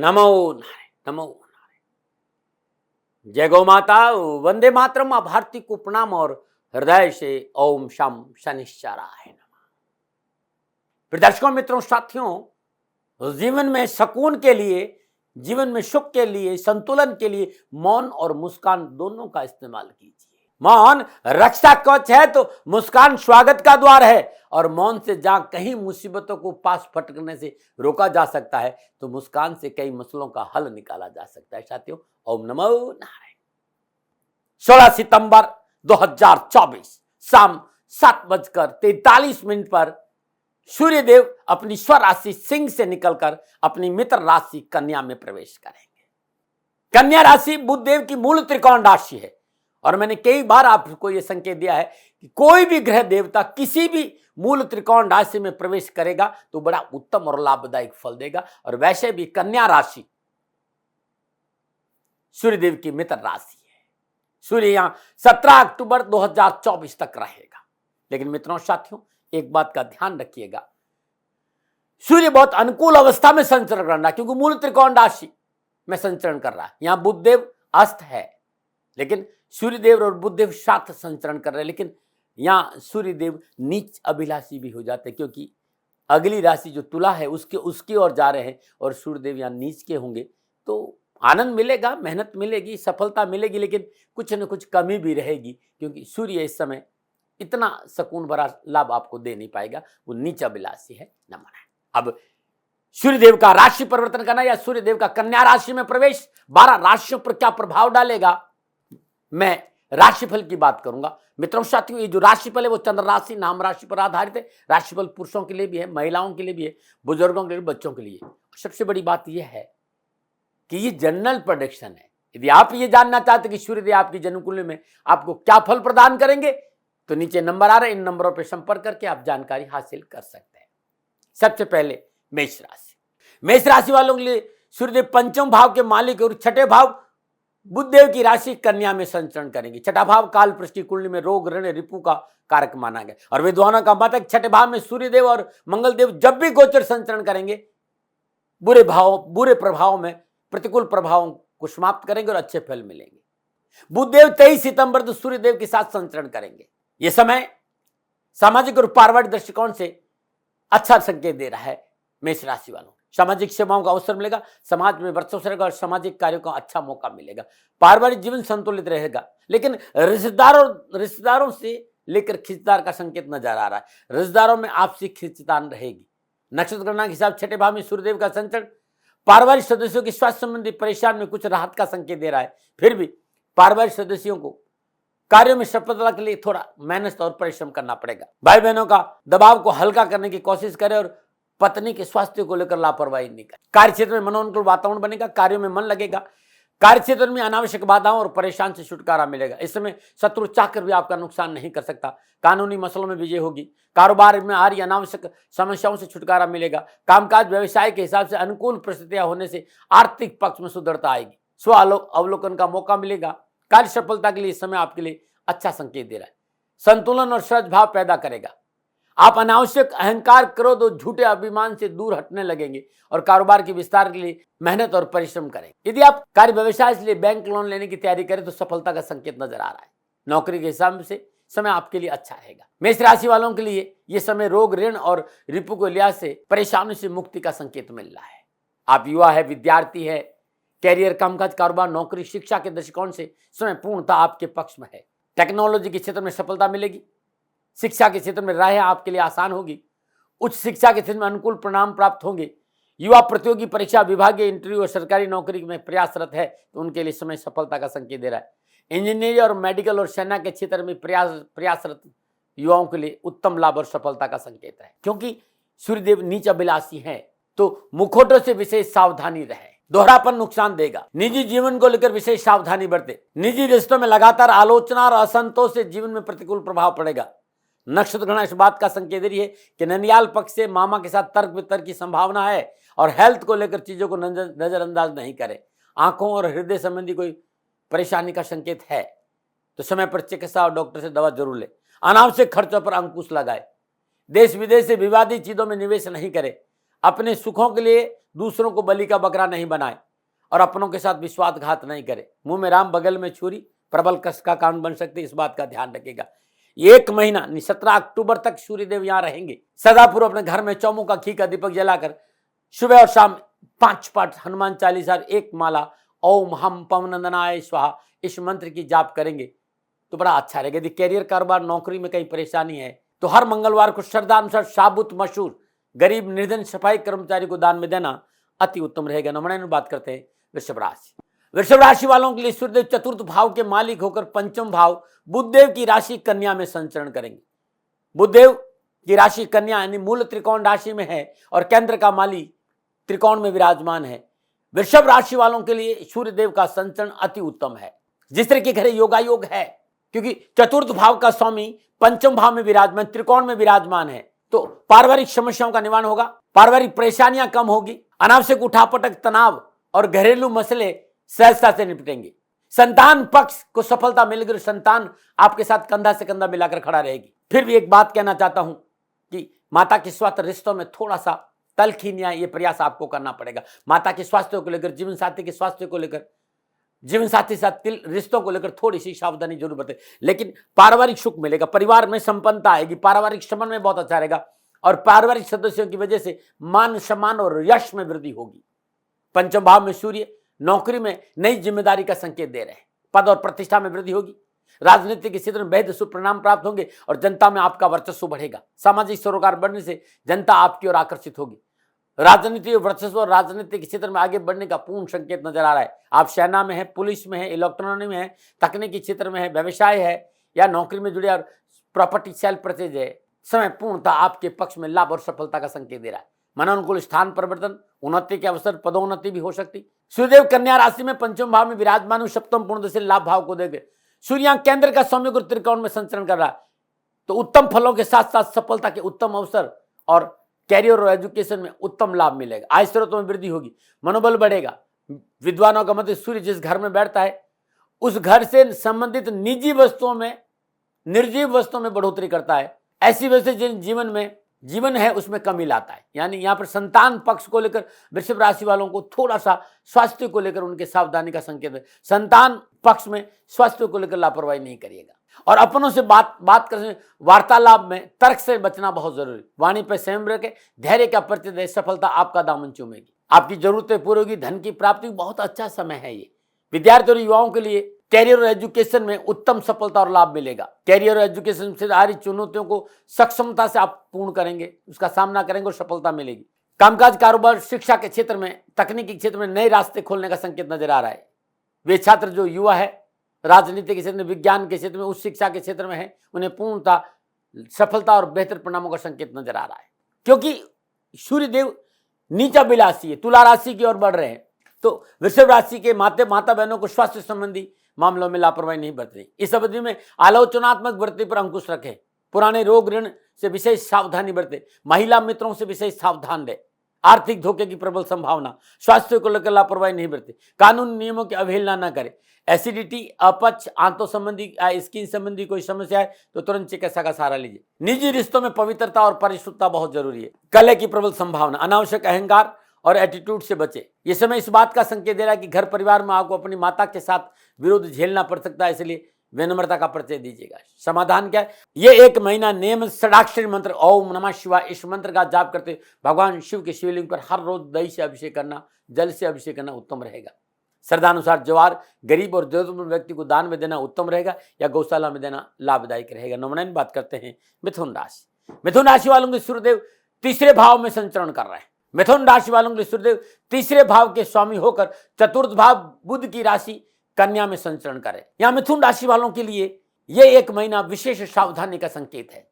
नमो नारायण, नमो नारायण। जय गौ माता, वंदे मातरम। आप भारती को प्रणाम और हृदय से ओम शम शनिश्चराय नमः। दर्शकों, मित्रों, साथियों, जीवन में सुकून के लिए, जीवन में सुख के लिए, संतुलन के लिए मौन और मुस्कान दोनों का इस्तेमाल कीजिए। मौन रक्षा कवच है तो मुस्कान स्वागत का द्वार है, और मौन से जहां कहीं मुसीबतों को पास फटकने से रोका जा सकता है तो मुस्कान से कई मसलों का हल निकाला जा सकता है। साथियों, ओम नमो नारायण। 16 सितंबर 2024 शाम 7:43 पर सूर्यदेव अपनी स्वराशि सिंह से निकलकर अपनी मित्र राशि कन्या में प्रवेश करेंगे। कन्या राशि बुध देव की मूल त्रिकोण राशि है, और मैंने कई बार आपको यह संकेत दिया है कि कोई भी ग्रह देवता किसी भी मूल त्रिकोण राशि में प्रवेश करेगा तो बड़ा उत्तम और लाभदायक फल देगा। और वैसे भी कन्या राशि सूर्यदेव की मित्र राशि है। सूर्य यहां 17 अक्टूबर 2024 तक रहेगा। लेकिन मित्रों, साथियों, एक बात का ध्यान रखिएगा, सूर्य बहुत अनुकूल अवस्था में संचरण कर रहा है, क्योंकि मूल त्रिकोण राशि में संचरण कर रहा है। यहां बुधदेव अस्त है, लेकिन सूर्यदेव और बुधदेव साथ संचरण कर रहे हैं। लेकिन यहां सूर्यदेव नीच अभिलाषी भी हो जाते हैं, क्योंकि अगली राशि जो तुला है उसकी ओर जा रहे हैं, और सूर्यदेव यहां नीच के होंगे तो आनंद मिलेगा, मेहनत मिलेगी, सफलता मिलेगी, लेकिन कुछ न कुछ कमी भी रहेगी, क्योंकि सूर्य इस समय इतना सुकून भरा लाभ आपको दे नहीं पाएगा, वो नीच अभिलाषी है। नमन है। अब सूर्यदेव का राशि परिवर्तन करना या सूर्यदेव का कन्या राशि में प्रवेश 12 राशियों पर क्या प्रभाव डालेगा, मैं राशिफल की बात करूंगा। मित्रों, साथियों, ये जो राशिफल है वो चंद्र राशि नाम राशि पर आधारित है। राशिफल पुरुषों के लिए भी है, महिलाओं के लिए भी है, बुजुर्गों के लिए, बच्चों के लिए। सबसे बड़ी बात यह है कि ये जनरल प्रेडिक्शन है। यदि आप ये जानना चाहते कि सूर्यदेव आपकी जन्म कुंडली में आपको क्या फल प्रदान करेंगे तो नीचे नंबर आ रहे, इन नंबरों पर संपर्क करके आप जानकारी हासिल कर सकते हैं। सबसे पहले मेष राशि। मेष राशि वालों के लिए सूर्यदेव पंचम भाव के मालिक और छठे भाव बुधदेव की राशि कन्या में संचरण करेंगे। छठा भाव काल पुरुष की कुंडली में रोग ऋण रिपु का कारक माना गया, और विद्वानों का मत है छठे भाव में सूर्यदेव और मंगलदेव जब भी गोचर संचरण करेंगे बुरे प्रभाव में प्रतिकूल प्रभावों को समाप्त करेंगे और अच्छे फल मिलेंगे। बुधदेव 23 सितंबर तो सूर्यदेव के साथ संचरण करेंगे। यह समय सामाजिक और पारिवारिक दृष्टिकोण से अच्छा संकेत दे रहा है। मेष राशि वालों सामाजिक सेवाओं का अवसर मिलेगा, समाज में वर्चस्व रहेगा और सामाजिक कार्यों का अच्छा मौका मिलेगा। पारिवारिक जीवन संतुलित रहेगा, लेकिन रिश्तेदारों से लेकर खिंचतान का संकेत नजर आ रहा है। रिश्तेदारों में आपसी खिंचतान रहेगी। नक्षत्र गणना के हिसाब छठे भाव में सूर्यदेव का संचरण पारिवारिक सदस्यों की स्वास्थ्य संबंधी परेशान में कुछ राहत का संकेत दे रहा है। फिर भी पारिवारिक सदस्यों को कार्यों में सफलता के लिए थोड़ा मेहनत और परिश्रम करना पड़ेगा। भाई बहनों का दबाव को हल्का करने की कोशिश करें और पत्नी के स्वास्थ्य को लेकर लापरवाही नहीं करें। कार्य क्षेत्र में मनोनुकूल वातावरण बनेगा, कार्यों में मन लगेगा। कार्य क्षेत्र में अनावश्यक बाधाओं और परेशान से छुटकारा मिलेगा। इस समय शत्रु चाहकर भी आपका नुकसान नहीं कर सकता। कानूनी मसलों में विजय होगी। कारोबार में आ रही अनावश्यक समस्याओं से छुटकारा मिलेगा। कामकाज व्यवसाय के हिसाब से अनुकूल परिस्थितियां होने से आर्थिक पक्ष में सुधरता आएगी। स्व अवलोकन का मौका मिलेगा। कार्य सफलता के लिए समय आपके लिए अच्छा संकेत दे रहा है। संतुलन और सहज भाव पैदा करेगा। आप अनावश्यक अहंकार, क्रोध और झूठे अभिमान से दूर हटने लगेंगे और कारोबार के विस्तार के लिए मेहनत और परिश्रम करेंगे। यदि आप कार्य व्यवसाय के लिए बैंक लोन लेने की तैयारी करें तो सफलता का संकेत नजर आ रहा है। नौकरी के हिसाब से समय आपके लिए अच्छा रहेगा। मेष राशि वालों के लिए यह समय रोग ऋण और रिपु को लिहाज से परेशानी से मुक्ति का संकेत मिल रहा है। आप युवा है, विद्यार्थी है, कैरियर, कामकाज, कारोबार, नौकरी, शिक्षा के दृष्टिकोण से समय पूर्णतः आपके पक्ष में है। टेक्नोलॉजी के क्षेत्र में सफलता मिलेगी। शिक्षा के क्षेत्र में राह आपके लिए आसान होगी। उच्च शिक्षा के क्षेत्र में अनुकूल परिणाम प्राप्त होंगे। युवा प्रतियोगी परीक्षा, विभागीय इंटरव्यू और सरकारी नौकरी में प्रयासरत है तो उनके लिए समय सफलता का संकेत दे रहा है। इंजीनियरिंग और मेडिकल और सेना के क्षेत्र में प्रयासरत युवाओं के लिए उत्तम लाभ और सफलता का संकेत है। क्योंकि सूर्यदेव नीच अभिलाषी है तो मुखौटों से विशेष सावधानी रहे। दोहरापन नुकसान देगा। निजी जीवन को लेकर विशेष सावधानी बरते। निजी रिश्तों में लगातार आलोचना और असंतोष से जीवन में प्रतिकूल प्रभाव पड़ेगा। नक्षत्र गणना इस बात का संकेत दे रही है कि ननियाल पक्ष से मामा के साथ तर्क वितर्क की संभावना है, और हेल्थ को लेकर चीजों को नजरअंदाज नहीं करें। आंखों और हृदय संबंधी कोई परेशानी का संकेत है तो समय पर चिकित्सा और डॉक्टर से दवा जरूर ले। अनावश्यक खर्चों पर अंकुश लगाए। देश विदेश से विवादित चीजों में निवेश नहीं करें। अपने सुखों के लिए दूसरों को बलि का बकरा नहीं बनाए और अपनों के साथ विश्वासघात नहीं करे। मुंह में राम बगल में छुरी, प्रबल कष्ट का कारण बन सकती है, इस बात का ध्यान रखिएगा। एक महीना 17 अक्टूबर तक सूर्यदेव यहां रहेंगे। सदापुर अपने घर में चौमुखा घी का दीपक जलाकर सुबह और शाम 5 पाठ हनुमान चालीसा, 1 माला ओम हम पवनंदनाय स्वाहा इस मंत्र की जाप करेंगे तो बड़ा अच्छा रहेगा। यदि कैरियर, कारोबार, नौकरी में कहीं परेशानी है तो हर मंगलवार को श्रद्धा अनुसार साबुत मशहूर गरीब निर्धन सफाई कर्मचारी को दान में देना अति उत्तम रहेगा। नंबर 9 बात करते हैं वृषभ राशि। वृषभ राशि वालों के लिए सूर्यदेव चतुर्थ भाव के मालिक होकर पंचम भाव बुधदेव की राशि कन्या में संचरण करेंगे। बुधदेव की राशि कन्या यानी मूल त्रिकोण राशि में है और केंद्र का माली त्रिकोण में विराजमान है। वृषभ राशि वालों के लिए सूर्यदेव का संचरण अति उत्तम है। जिस तरह के घरे योगायोग है, क्योंकि चतुर्थ भाव का स्वामी पंचम भाव में विराजमान, त्रिकोण में विराजमान है, तो पारिवारिक समस्याओं का निवारण होगा, पारिवारिक परेशानियां कम होगी, अनावश्यक उठापटक, तनाव और घरेलू मसले सहजता से निपटेंगे। संतान पक्ष को सफलता मिलेगी, संतान आपके साथ कंधा से कंधा मिलाकर खड़ा रहेगी। फिर भी एक बात कहना चाहता हूं कि माता के स्वास्थ्य रिश्तों में थोड़ा सा तलखी न्याय, ये प्रयास आपको करना पड़ेगा। माता के स्वास्थ्य को लेकर, जीवन साथी के स्वास्थ्य को लेकर, जीवन साथी साथ रिश्तों को लेकर थोड़ी सी सावधानी जरूर बरतें, लेकिन पारिवारिक सुख मिलेगा, परिवार में संपन्नता आएगी, पारिवारिक समन्वय बहुत अच्छा रहेगा और पारिवारिक सदस्यों की वजह से मान सम्मान और यश में वृद्धि होगी। पंचम भाव में सूर्य नौकरी में नई जिम्मेदारी का संकेत दे रहे हैं, पद और प्रतिष्ठा में वृद्धि होगी, राजनीति के क्षेत्र में बेहद शुभ परिणाम प्राप्त होंगे और जनता में आपका वर्चस्व बढ़ेगा। सामाजिक सरोकार बढ़ने से जनता आपकी ओर आकर्षित होगी। राजनीति वर्चस्व और राजनीति के क्षेत्र में आगे बढ़ने का पूर्ण संकेत नजर आ रहा है। आप सेना में है, पुलिस में है, इलेक्ट्रॉनिक में है, तकनीकी क्षेत्र में है, व्यवसाय है या नौकरी में जुड़े और प्रॉपर्टी सेल परचेज है, समय पूर्णतः आपके पक्ष में लाभ और सफलता का संकेत दे रहा है। मनोनुकूल स्थान परिवर्तन, उन्नति के अवसर, पदोन्नति भी हो सकती। सूर्यदेव कन्या राशि में पंचम भाव में विराजमान, सप्तम पूर्ण से लाभ भाव को देंगे। सूर्य केंद्र का सौम्य गुरु त्रिकोण में संचरण कर रहा है, तो उत्तम फलों के साथ साथ सफलता के उत्तम अवसर और कैरियर और एजुकेशन में उत्तम लाभ मिलेगा। आय स्रोतों में वृद्धि होगी, मनोबल बढ़ेगा। विद्वानों का मत सूर्य जिस घर में बैठता है उस घर से संबंधित निजी वस्तुओं में, निर्जीव वस्तुओं में बढ़ोतरी करता है। ऐसी वजह से जिन जीवन है उसमें कमी लाता है। यानी यहाँ पर संतान पक्ष को लेकर वृषभ राशि वालों को थोड़ा सा स्वास्थ्य को लेकर उनके सावधानी का संकेत है। संतान पक्ष में स्वास्थ्य को लेकर लापरवाही नहीं करिएगा और अपनों से बात करने, वार्तालाप में तर्क से बचना बहुत जरूरी। वाणी पर संयम रखें, धैर्य का परिचय दे, सफलता आपका दामन चूमेगी, आपकी जरूरतें पूरी होगी, धन की प्राप्ति बहुत अच्छा समय है। ये विद्यार्थी और युवाओं के लिए कैरियर और एजुकेशन में उत्तम सफलता और लाभ मिलेगा। कैरियर और एजुकेशन से आ रही चुनौतियों को सक्षमता से आप पूर्ण करेंगे, उसका सामना करेंगे और सफलता मिलेगी। कामकाज, कारोबार, शिक्षा के क्षेत्र में, तकनीकी क्षेत्र में नए रास्ते खोलने का संकेत नजर आ रहा है। वे छात्र जो युवा है राजनीति के क्षेत्र में, विज्ञान के क्षेत्र में, उच्च शिक्षा के क्षेत्र में है, उन्हें पूर्णतः सफलता और बेहतर परिणामों का संकेत नजर आ रहा है। क्योंकि सूर्यदेव नीचा बिलासी है, तुला राशि की ओर बढ़ रहे हैं, तो वृषभ राशि के माता बहनों को स्वास्थ्य संबंधी मामलों में लापरवाही नहीं बरतें। इस अवधि में आलोचनात्मक वृत्ति पर अंकुश रखें। पुराने रोग ऋण से विशेष सावधानी बरतें। महिला मित्रों से विशेष सावधान रहे। आर्थिक धोखे की प्रबल संभावना, स्वास्थ्य को लेकर लापरवाही नहीं बरतें। कानून नियमों की अवहेलना न करें। एसिडिटी, अपच, आंतों संबंधी, स्किन संबंधी कोई समस्या है तो तुरंत चिकित्सा का सहारा लीजिए। निजी रिश्तों में पवित्रता और परिशुद्धता बहुत जरूरी है। कलह की प्रबल संभावना, अनावश्यक अहंकार और एटीट्यूड से बचे। ये समय इस बात का संकेत दे रहा है कि घर परिवार में आपको अपनी माता के साथ विरोध झेलना पड़ सकता है, इसलिए विनम्रता का परिचय दीजिएगा। समाधान क्या है? ये 1 महीना नियम षडाक्षरी मंत्र ओम नमः शिवाय, इस मंत्र का जाप करते भगवान शिव के शिवलिंग पर हर रोज दही से अभिषेक करना, जल से अभिषेक करना उत्तम रहेगा। श्रद्धानुसार ज्वार गरीब और जरूरतमंद व्यक्ति को दान में देना उत्तम रहेगा या गौशाला में देना लाभदायक रहेगा। नंबर 9 बात करते हैं मिथुन राशि। मिथुन राशि वालों के सूर्यदेव तीसरे भाव में संचरण कर रहे हैं। मिथुन राशि वालों के लिए सूर्यदेव तीसरे भाव के स्वामी होकर चतुर्थ भाव बुध की राशि कन्या में संचरण करें। यहां मिथुन राशि वालों के लिए यह 1 महीना विशेष सावधानी का संकेत है।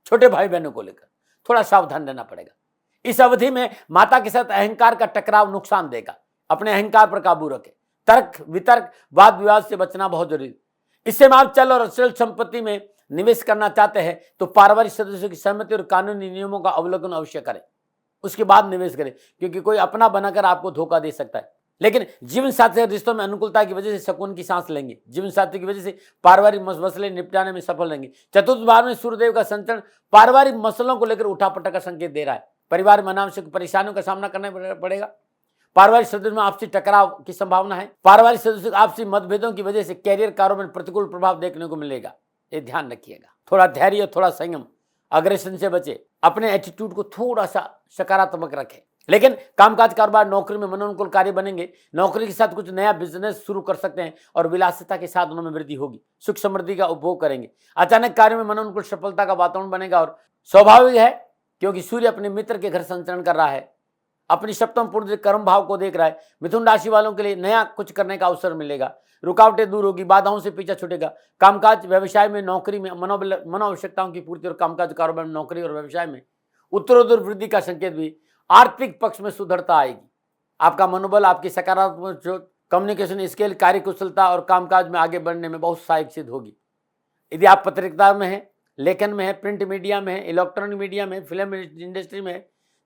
छोटे भाई बहनों को लेकर थोड़ा सावधान रहना पड़ेगा। इस अवधि में माता के साथ अहंकार का टकराव नुकसान देगा। अपने अहंकार पर काबू रखें। तर्क वितर्क, वाद विवाद से बचना बहुत जरूरी। इससे आप चल और अचल संपत्ति में निवेश करना चाहते हैं तो पारिवारिक सदस्यों की सहमति और कानूनी नियमों का अवलोकन अवश्य करें, उसके बाद निवेश करें, क्योंकि कोई अपना बनाकर आपको धोखा दे सकता है। लेकिन जीवन साथी रिश्तों में अनुकूलता की वजह से सुकून की सांस लेंगे। जीवन साथी की वजह से पारिवारिक मसले निपटाने में सफल रहेंगे। चतुर्थ भाव में सूर्यदेव का संचरण पारिवारिक मसलों को लेकर उठापटक का संकेत दे रहा है। परिवार में अनावश्यक परेशानियों का सामना करना पड़ेगा। पारिवारिक सदस्यों में आपसी टकराव की संभावना है। पारिवारिक सदस्यों के आपसी मतभेदों की वजह से कैरियर कार्यों में प्रतिकूल प्रभाव देखने को मिलेगा, ये ध्यान रखिएगा। थोड़ा धैर्य और थोड़ा संयम, अग्रेशन से बचे, अपने एटीट्यूड को थोड़ा सा सकारात्मक रखें। लेकिन कामकाज, कारोबार, नौकरी में मनोनुकूल कार्य बनेंगे। नौकरी के साथ कुछ नया बिजनेस शुरू कर सकते हैं और विलासिता के साधनों में वृद्धि होगी। सुख समृद्धि का उपभोग करेंगे। अचानक कार्य में मनोनुकूल सफलता का वातावरण बनेगा और स्वाभाविक है क्योंकि सूर्य अपने मित्र के घर संचरण कर रहा है, अपनी सप्तम पूर्ण कर्म भाव को देख रहा है। मिथुन राशि वालों के लिए नया कुछ करने का अवसर मिलेगा। रुकावटें दूर होगी, बाधाओं से पीछा छूटेगा। कामकाज, व्यवसाय में, नौकरी में मनोआवश्यकताओं की पूर्ति और कामकाज, कारोबार में, नौकरी और व्यवसाय में उत्तरोत्तर वृद्धि का संकेत भी। आर्थिक पक्ष में सुदृढ़ता आएगी। आपका मनोबल, आपकी सकारात्मक सोच, कम्युनिकेशन स्किल, कार्यकुशलता और कामकाज में आगे बढ़ने में बहुत सहायक सिद्ध होगी। यदि आप पत्रिका में हैं, लेखन में है, प्रिंट मीडिया में है, इलेक्ट्रॉनिक मीडिया में, फिल्म इंडस्ट्री में है,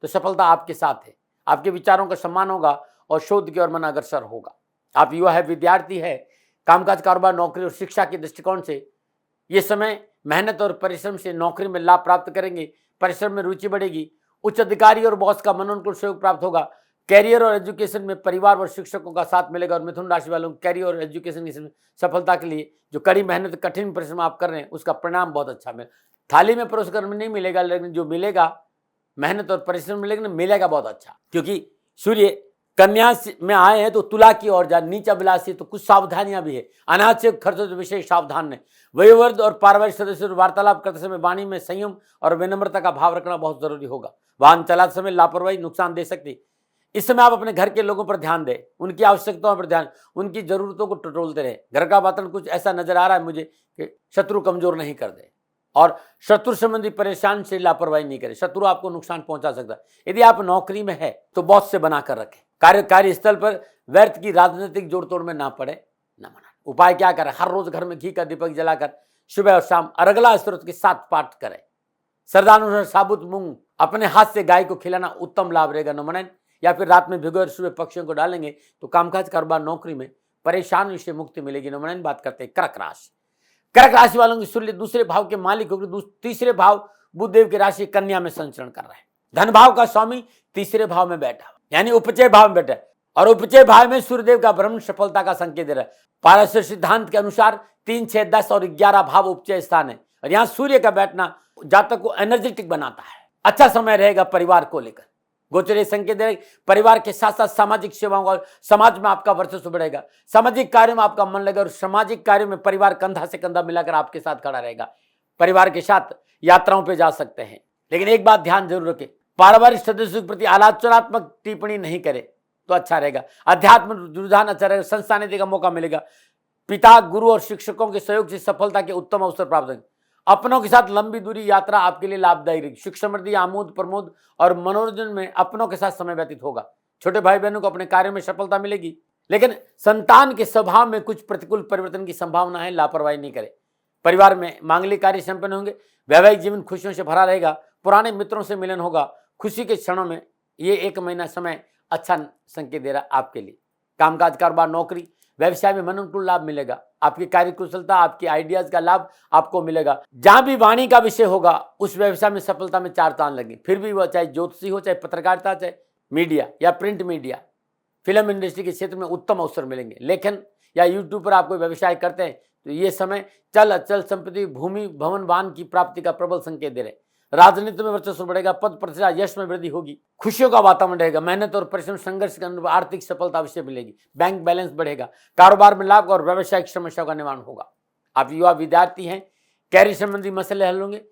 तो सफलता आपके साथ है। आपके विचारों का सम्मान होगा और शोध की ओर मन अग्रसर होगा। आप युवा है, विद्यार्थी है, कामकाज, कारोबार, नौकरी और शिक्षा के दृष्टिकोण से ये समय मेहनत और परिश्रम से नौकरी में लाभ प्राप्त करेंगे। परिश्रम में रुचि बढ़ेगी। उच्च अधिकारी और बॉस का मनोनुकूल सहयोग प्राप्त होगा। कैरियर और एजुकेशन में परिवार और शिक्षकों का साथ मिलेगा और मिथुन राशि वालों को कैरियर और एजुकेशन की सफलता के लिए जो कड़ी मेहनत, कठिन परिश्रम आप कर रहे हैं, उसका परिणाम बहुत अच्छा मिले। थाली में पुरस्कार में नहीं मिलेगा, लेकिन जो मिलेगा मेहनत और परिश्रम मिलेगा, मिलेगा बहुत अच्छा। क्योंकि सूर्य कन्या में आए हैं तो तुला की ओर जा, नीचा विलासी, तो कुछ सावधानियां भी है। अनावश्यक खर्चों से विशेष सावधान है। वयोवृद्ध और पारिवारिक सदस्यों वार्तालाप करते समय वाणी में संयम और विनम्रता का भाव रखना बहुत जरूरी होगा। वाहन चलाते समय लापरवाही नुकसान दे सकती। इस समय आप अपने घर के लोगों पर ध्यान दें, उनकी आवश्यकताओं पर ध्यान, उनकी जरूरतों को टटोलते रहे। घर का वातावरण कुछ ऐसा नजर आ रहा है मुझे कि शत्रु कमजोर नहीं कर दे और शत्रु संबंधी परेशान से लापरवाही नहीं करे। शत्रु आपको नुकसान पहुंचा सकता है। यदि आप नौकरी में है तो बॉस से बनाकर रखें। कार्यस्थल पर व्यर्थ की राजनीतिक जोड़ तोड़ में ना पड़े, ना मना। उपाय क्या करें? हर रोज घर में घी का दीपक जलाकर सुबह और शाम अर्गला स्त्रोत के साथ पाठ करें। श्रद्धानुसार साबुत मूंग अपने हाथ से गाय को खिलाना उत्तम लाभ रहेगा। नमन, या फिर रात में भिगोए सुबह पक्षियों को डालेंगे तो कामकाज, कारोबार, नौकरी में परेशानी से मुक्ति मिलेगी। नमन। बात करते हैं कर्क राशि। कर्क राशि वालों की सूर्य दूसरे भाव के मालिक होकर तीसरे भाव बुधदेव की राशि कन्या में संचरण कर रहे हैं। धन भाव का स्वामी तीसरे भाव में बैठा, यानी उपचय भाव में बैठा है और उपचय भाव में सूर्यदेव का भ्रमण सफलता का संकेत दे रहा है। पारस्पर सिद्धांत के अनुसार 3, 6, 10 और 11 भाव उपचय स्थान है और यहाँ सूर्य का बैठना जातक को एनर्जेटिक बनाता है। अच्छा समय रहेगा परिवार को लेकर। गोचर संकेत दे रहे, परिवार के साथ साथ सामाजिक सेवाओं और समाज में आपका वर्चस्व बढ़ेगा। सामाजिक कार्यों में आपका मन लगेगा और सामाजिक कार्यों में परिवार कंधा से कंधा मिलाकर आपके साथ खड़ा रहेगा। परिवार के साथ यात्राओं पे जा सकते हैं, लेकिन एक बात ध्यान जरूर रखें, पारिवारिक सदस्यों के प्रति आलोचनात्मक टिप्पणी नहीं करे तो अच्छा रहेगा। अध्यात्म रुझान अच्छा रहेगा। संस्थान नीति का मौका मिलेगा। पिता, गुरु और शिक्षकों के सहयोग से सफलता के उत्तम अवसर प्राप्त होंगे। अपनों के साथ लंबी दूरी यात्रा आपके लिए लाभदायी रहेगी। सुख समृद्धि, आमोद प्रमोद और मनोरंजन में अपनों के साथ समय व्यतीत होगा। छोटे भाई बहनों को अपने कार्य में सफलता मिलेगी, लेकिन संतान के स्वभाव में कुछ प्रतिकूल परिवर्तन की संभावना है, लापरवाही नहीं करे। परिवार में मांगलिक कार्य संपन्न होंगे। वैवाहिक जीवन खुशियों से भरा रहेगा। पुराने मित्रों से मिलन होगा। खुशी के क्षणों में ये 1 महीना समय अच्छा संकेत दे रहा है आपके लिए। कामकाज, कारोबार, नौकरी, व्यवसाय में मनोनुकूल लाभ मिलेगा। आपकी कार्यकुशलता, आपकी आइडियाज का लाभ आपको मिलेगा। जहां भी वाणी का विषय होगा उस व्यवसाय में सफलता में 4 चांद लगे। फिर भी वह चाहे ज्योतिषी हो, चाहे पत्रकारिता, चाहे मीडिया या प्रिंट मीडिया, फिल्म इंडस्ट्री के क्षेत्र में उत्तम अवसर मिलेंगे। लेखन या यूट्यूब पर आप कोई व्यवसाय करते हैं तो ये समय चल अचल संपत्ति, भूमि, भवन, वाहन की प्राप्ति का प्रबल संकेत दे रहे। राजनीति में वर्चस्व बढ़ेगा। पद प्रतिष्ठा, यश में वृद्धि होगी। खुशियों का वातावरण रहेगा। मेहनत और परिश्रम, संघर्ष के अनुभव, आर्थिक सफलता अवश्य मिलेगी। बैंक बैलेंस बढ़ेगा। कारोबार में लाभ और व्यावसायिक समस्याओं का निवारण होगा। आप युवा विद्यार्थी हैं, कैरियर संबंधी मसले हल होंगे।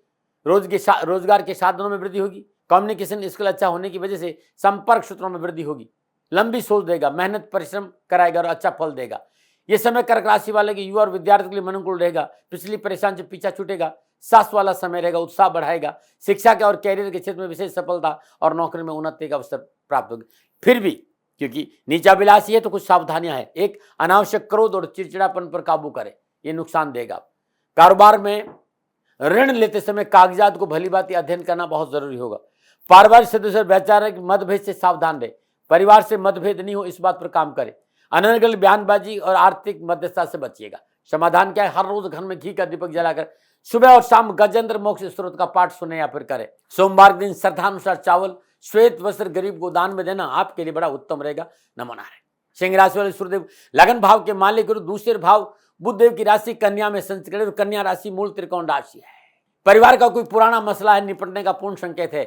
रोजगार के साधनों में वृद्धि होगी। कम्युनिकेशन स्किल अच्छा होने की वजह से संपर्क सूत्रों में वृद्धि होगी। लंबी सोच देगा, मेहनत परिश्रम कराएगा और अच्छा फल देगा। ये समय कर्क राशि वाले के युवा और विद्यार्थी के लिए अनुकूल रहेगा। पिछली परेशानी से पीछा छूटेगा। सास वाला समय रहेगा, उत्साह बढ़ाएगा। शिक्षा के और कैरियर के क्षेत्र में विशेष सफलता और नौकरी में उन्नति का अवसर प्राप्त होगी। फिर भी क्योंकि नीचा विलासी है तो कुछ सावधानियां हैं। एक, अनावश्यक क्रोध और चिड़चिड़ापन पर काबू करें, ये नुकसान देगा। कारोबार में ऋण लेते समय कागजात को भलीभांति अध्ययन करना बहुत जरूरी होगा। पारिवारिक सदस्य वैचारिक मतभेद से सावधान रहे। परिवार से मतभेद नहीं हो, इस बात पर काम करें। अनर्गल बयानबाजी और आर्थिक मध्यस्थता से बचिएगा। समाधान क्या है? हर रोज घर में घी का दीपक जलाकर सुबह और शाम गजेंद्र मोक्ष स्त्रोत का पाठ सुने या फिर करें। सोमवार के दिन श्रद्धानुसार चावल श्वेत वस्त्र गरीब को दान में देना आपके लिए बड़ा उत्तम रहेगा, नमूना है। सिंह राशि वाले सूर्यदेव लगन भाव के मालिक और दूसरे भाव बुधदेव की राशि कन्या में संचरण और कन्या राशि मूल त्रिकोण राशि है। परिवार का कोई पुराना मसला है, निपटने का पूर्ण संकेत है।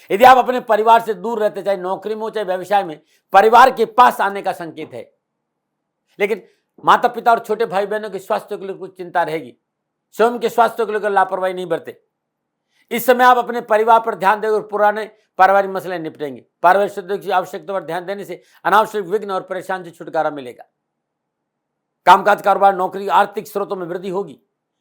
यदि आप अपने परिवार से दूर रहते, चाहे नौकरी में हो चाहे व्यवसाय में, परिवार के पास आने का संकेत है। लेकिन माता पिता और छोटे भाई बहनों के स्वास्थ्य के लिए कुछ चिंता रहेगी। स्वयं के स्वास्थ्य को लेकर लापरवाही नहीं बरते। इस समय आप अपने परिवार पर ध्यान देंगे और पुराने पारिवारिक मसले निपटेंगे। पारिवारिक सदस्यों की आवश्यकता पर ध्यान देने से अनावश्यक विघ्न और परेशानी से छुटकारा मिलेगा। कामकाज, कारोबार, नौकरी, आर्थिक स्रोतों में वृद्धि होगी।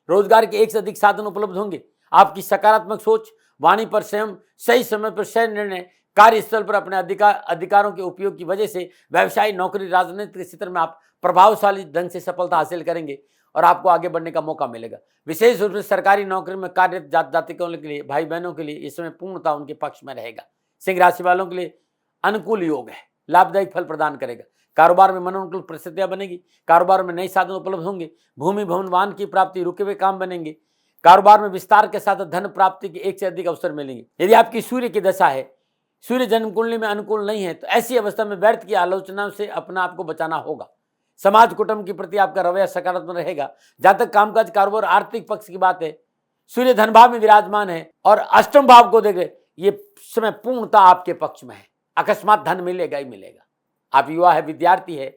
रोजगार के एक से अधिक साधन उपलब्ध होंगे। आपकी सकारात्मक सोच, वाणी पर संयम, सही समय पर सही निर्णय, कार्यस्थल पर अपने अधिकारों के उपयोग की वजह से व्यवसाय, नौकरी, राजनीतिक के क्षेत्र में आप प्रभावशाली ढंग से सफलता हासिल करेंगे और आपको आगे बढ़ने का मौका मिलेगा। विशेष रूप से सरकारी नौकरी में कार्यरत जातिकों के लिए, भाई बहनों के लिए इस समय पूर्णता उनके पक्ष में रहेगा। सिंह राशि वालों के लिए अनुकूल योग है, लाभदायक फल प्रदान करेगा। कारोबार में मनोनुकूल परिस्थितियां बनेगी। कारोबार में नए साधन उपलब्ध होंगे। भूमि, भवन, वाहन की प्राप्ति, रुके हुए काम बनेंगे। कारोबार में विस्तार के साथ धन प्राप्ति के एक से अधिक अवसर मिलेंगे। यदि आपकी सूर्य की दशा है, सूर्य जन्म कुंडली में अनुकूल नहीं है, तो ऐसी अवस्था में व्यर्थ की आलोचना से अपना आपको बचाना होगा। समाज कुटुंब के प्रति आपका रवैया सकारात्मक रहेगा। जहां तक कामकाज, कारोबार, आर्थिक पक्ष की बात है, सूर्य धन भाव में विराजमान है और अष्टम भाव को देख रहे, ये समय पूर्णता आपके पक्ष में है। अकस्मात धन मिलेगा ही मिलेगा। आप युवा है, विद्यार्थी है,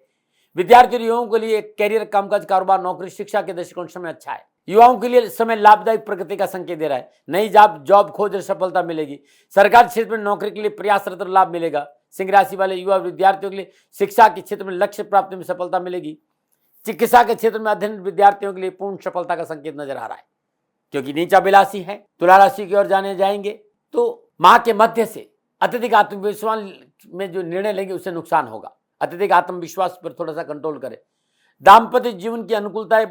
विद्यार्थी युवाओं के लिए कैरियर, कामकाज, कारोबार, नौकरी, शिक्षा के दृष्टिकोण समय अच्छा है। युवाओं के लिए समय लाभदायक प्रगति का संकेत दे रहा है। नई जॉब खोज और सफलता मिलेगी। सरकारी क्षेत्र में नौकरी के लिए प्रयासरत लाभ मिलेगा। सिंह राशि वाले युवा विद्यार्थियों के लिए शिक्षा के क्षेत्र में लक्ष्य प्राप्ति में सफलता मिलेगी। चिकित्सा के क्षेत्र में अध्ययन विद्यार्थियों के लिए पूर्ण सफलता का संकेत नजर आ रहा है, क्योंकि नीचा बिलासी है। तुला राशि की ओर जाने जाएंगे तो माह के मध्य से अत्यधिक आत्मविश्वास में जो निर्णय लेंगे उससे नुकसान होगा। अत्यधिक आत्मविश्वास पर थोड़ा सा कंट्रोल करें। दाम्पत्य जीवन की अनुकूलताएं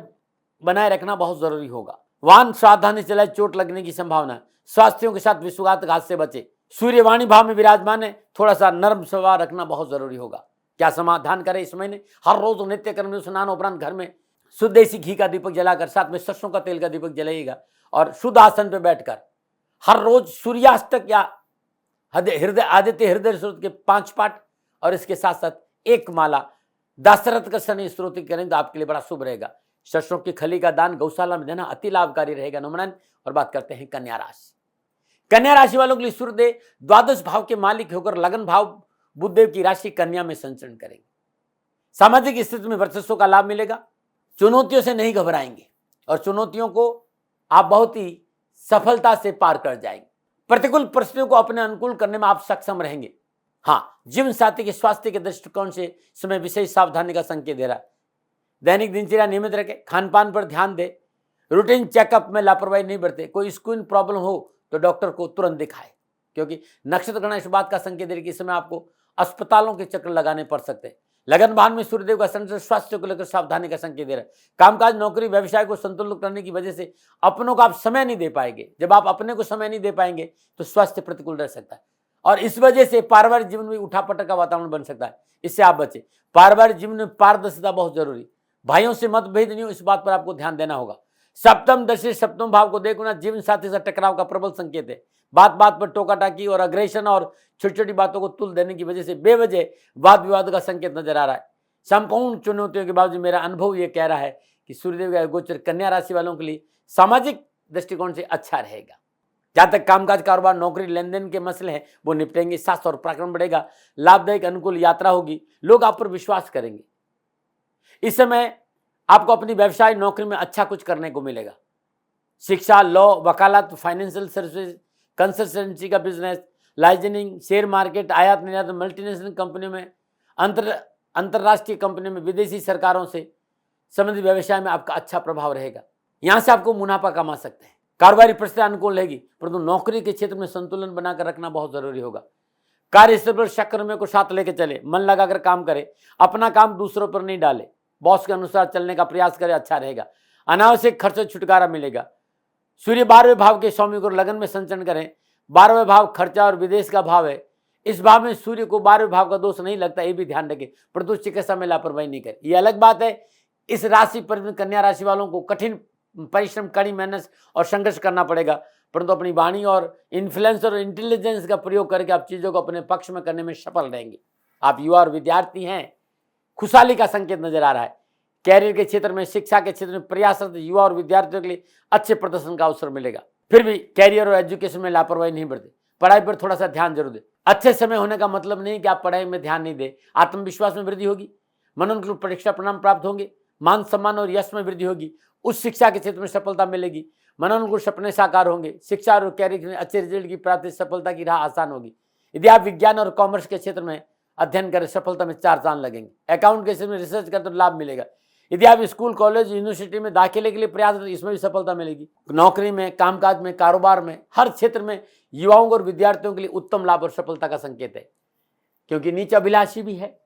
बनाए रखना बहुत जरूरी होगा। वाहन सावधानी चलाए, चोट लगने की संभावना। स्वास्थ्यों के साथ विश्वासघात से बचे। सूर्यवाणी भाव में विराजमान है, थोड़ा सा नर्म स्वभाव रखना बहुत जरूरी होगा। क्या समाधान करें इस महीने? हर रोज नित्य कर्म स्नान उपरांत घर में शुद्ध देसी घी का दीपक जलाकर, साथ में सरसों का तेल का दीपक जलाइएगा और शुद्ध आसन पर बैठकर हर रोज सूर्यास्त या आदित्य हृदय स्रोत के 5 पाठ और इसके साथ साथ एक माला दशरथ का शनि स्त्रोत करें तो आपके लिए बड़ा शुभ रहेगा। सरसों की खली का दान गौशाला में देना अति लाभकारी रहेगा। नमन। और बात करते हैं कन्या राशि। कन्या राशि वालों के लिए सूर्यदेव द्वादश भाव के मालिक होकर लगन भाव बुधदेव की राशि कन्या में संचरण करेंगे। सामाजिक स्थिति में वर्चस्व का लाभ मिलेगा। चुनौतियों से नहीं घबराएंगे और चुनौतियों को आप बहुत ही सफलता से पार कर जाएंगे। प्रतिकूल परिस्थितियों को अपने अनुकूल करने में आप सक्षम रहेंगे। हाँ, जीवन साथी के स्वास्थ्य के दृष्टिकोण से समय विशेष सावधानी का संकेत दे रहा है। दैनिक दिनचर्या नियमित रखें, खान पान पर ध्यान दें, रूटीन चेकअप में लापरवाही नहीं बरते। कोई स्किन प्रॉब्लम हो तो डॉक्टर को तुरंत दिखाएं, क्योंकि नक्षत्र गणना इस बात का संकेत दे रही है कि इस समय आपको अस्पतालों के चक्कर लगाने पड़ सकते हैं। लगन भाव में सूर्यदेव का संचरण स्वास्थ्य को लेकर सावधानी का संकेत दे रहा है। कामकाज, नौकरी, व्यवसाय को संतुलित करने की वजह से अपनों को आप समय नहीं दे पाएंगे। जब आप अपने को समय नहीं दे पाएंगे तो स्वास्थ्य प्रतिकूल रह सकता है और इस वजह से पारिवारिक जीवन में उठापटक का वातावरण बन सकता है। इससे आप बचें। पारिवारिक जीवन में पारदर्शिता बहुत जरूरी। भाइयों से मतभेद नहीं हो, इस बात पर आपको ध्यान देना होगा। सप्तम दशा सप्तम भाव को देखो ना, जीवन साथी से टकराव का प्रबल संकेत है। बात बात पर टोका टाकी और अग्रेशन और छोटी छोटी बातों को तुल देने की वजह से बेवजह वाद विवाद का संकेत नजर आ रहा है। संपूर्ण चुनौतियों के बावजूद मेरा अनुभव ये कह रहा है कि सूर्यदेव का गोचर कन्या राशि वालों के लिए सामाजिक दृष्टिकोण से अच्छा रहेगा। जहां तक कामकाज, कारोबार, नौकरी, लेन देन के मसले हैं वो निपटेंगे। साहस और पराक्रम बढ़ेगा। लाभदायक अनुकूल यात्रा होगी। लोग आप पर विश्वास करेंगे। इस समय आपको अपनी व्यवसाय, नौकरी में अच्छा कुछ करने को मिलेगा। शिक्षा, लॉ, वकालत, फाइनेंशियल सर्विस, कंसल्टेंसी का बिजनेस, लाइसेंसिंग, शेयर मार्केट, आयात निर्यात, मल्टीनेशनल कंपनियों में, अंतरराष्ट्रीय कंपनियों में, विदेशी सरकारों से संबंधित व्यवसाय में आपका अच्छा प्रभाव रहेगा। यहां से आपको मुनाफा कमा सकते हैं। कारोबारी परिस्थिति अनुकूल रहेगी, परंतु नौकरी के क्षेत्र में संतुलन बनाकर रखना बहुत जरूरी होगा। कार्यस्थल पर शक्करमे को साथ लेकर चले, मन लगाकर काम करे, अपना काम दूसरों पर नहीं डाले, बॉस के अनुसार चलने का प्रयास करे, अच्छा रहेगा। अनावश्यक खर्च से छुटकारा मिलेगा। सूर्य 12वें भाव के स्वामी को लगन में संचरण करें। 12वें भाव खर्चा और विदेश का भाव है। इस भाव में सूर्य को 12वें भाव का दोष नहीं लगता, ये भी ध्यान रखें, परंतु चिकित्सा में लापरवाही नहीं करें। ये अलग बात है। इस राशि पर कन्या राशि वालों को कठिन परिश्रम, कड़ी मेहनत और संघर्ष करना पड़ेगा, परंतु अपनी वाणी और इन्फ्लुएंस और इंटेलिजेंस का प्रयोग करके आप चीजों को अपने पक्ष में करने में सफल रहेंगे। आप युवा और विद्यार्थी हैं, खुशहाली का संकेत नजर आ रहा है। कैरियर के क्षेत्र में, शिक्षा के क्षेत्र में प्रयासरत युवा और विद्यार्थियों के लिए अच्छे प्रदर्शन का अवसर मिलेगा। फिर भी कैरियर और एजुकेशन में लापरवाही नहीं बरते, पढ़ाई पर थोड़ा सा ध्यान जरूर दें। अच्छे समय होने का मतलब नहीं कि आप पढ़ाई में ध्यान नहीं दें। आत्मविश्वास में वृद्धि होगी, मनोनुकूल परीक्षा परिणाम प्राप्त होंगे, मान सम्मान और यश में वृद्धि होगी, उच्च शिक्षा के क्षेत्र में सफलता मिलेगी, मनोनुकूल सपने साकार होंगे, शिक्षा और कैरियर में अच्छे रिजल्ट की प्राप्ति, सफलता की राह आसान होगी। यदि आप विज्ञान और कॉमर्स के क्षेत्र में अध्ययन करें, सफलता में 4 चांद लगेंगे। अकाउंट के क्षेत्र में रिसर्च करें तो लाभ मिलेगा। यदि आप स्कूल, कॉलेज, यूनिवर्सिटी में दाखिले के लिए प्रयास करें, इसमें भी सफलता मिलेगी। नौकरी में, कामकाज में, कारोबार में, हर क्षेत्र में युवाओं और विद्यार्थियों के लिए उत्तम लाभ और सफलता का संकेत है। क्योंकि नीच अभिलाषी भी है,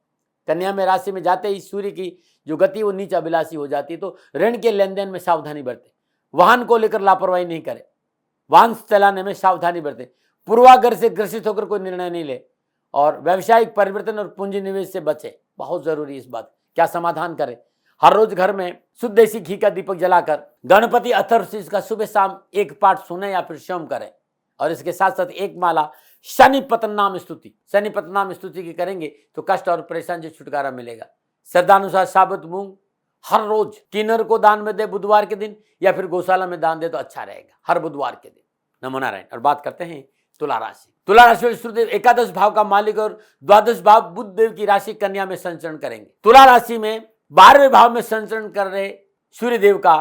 कन्या में राशि में जाते ही सूर्य की जो गति वो नीच अभिलाषी हो जाती है। तो ऋण के लेन देन में सावधानी बरते, वाहन को लेकर लापरवाही नहीं करें, वाहन चलाने में सावधानी बरते, पूर्वाग्रह से ग्रसित होकर कोई निर्णय नहीं ले, और व्यावसायिक परिवर्तन और पूंजी निवेश से बचे, बहुत जरूरी इस बात। क्या समाधान करें? हर रोज घर में शुद्ध देसी घी का दीपक जलाकर गणपति अथर्वशीर्ष का सुबह शाम एक पाठ सुने या फिर स्वयं करें, और इसके साथ साथ एक माला शनि पतनाम स्तुति, शनि पतनाम स्तुति की करेंगे तो कष्ट और परेशानी से छुटकारा मिलेगा। श्रद्धानुसार साबुत मूंग हर रोज किन्नर को दान में दे बुधवार के दिन, या फिर गौशाला में दान दे तो अच्छा रहेगा, हर बुधवार के दिन। नमो नारायण। और बात करते हैं तुला राशि। तुला राशि में सूर्यदेव एकादश भाव का मालिक और द्वादश भाव बुध देव की राशि कन्या में संचरण करेंगे। तुला राशि में 12वें भाव में संचरण कर रहे सूर्यदेव का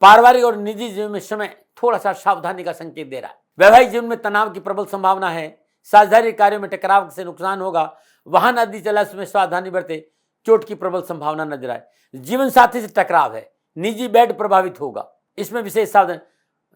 पारिवारिक और निजी जीवन में समय थोड़ा सा सावधानी का संकेत दे रहा है। वैवाहिक जीवन में तनाव की प्रबल संभावना है, साझेदारी कार्यों में टकराव से नुकसान होगा, वाहन आदि चलाने में सावधानी बरते, चोट की प्रबल संभावना नजर आए। जीवन साथी से टकराव है, निजी बेड प्रभावित होगा, इसमें विशेष सावधानी,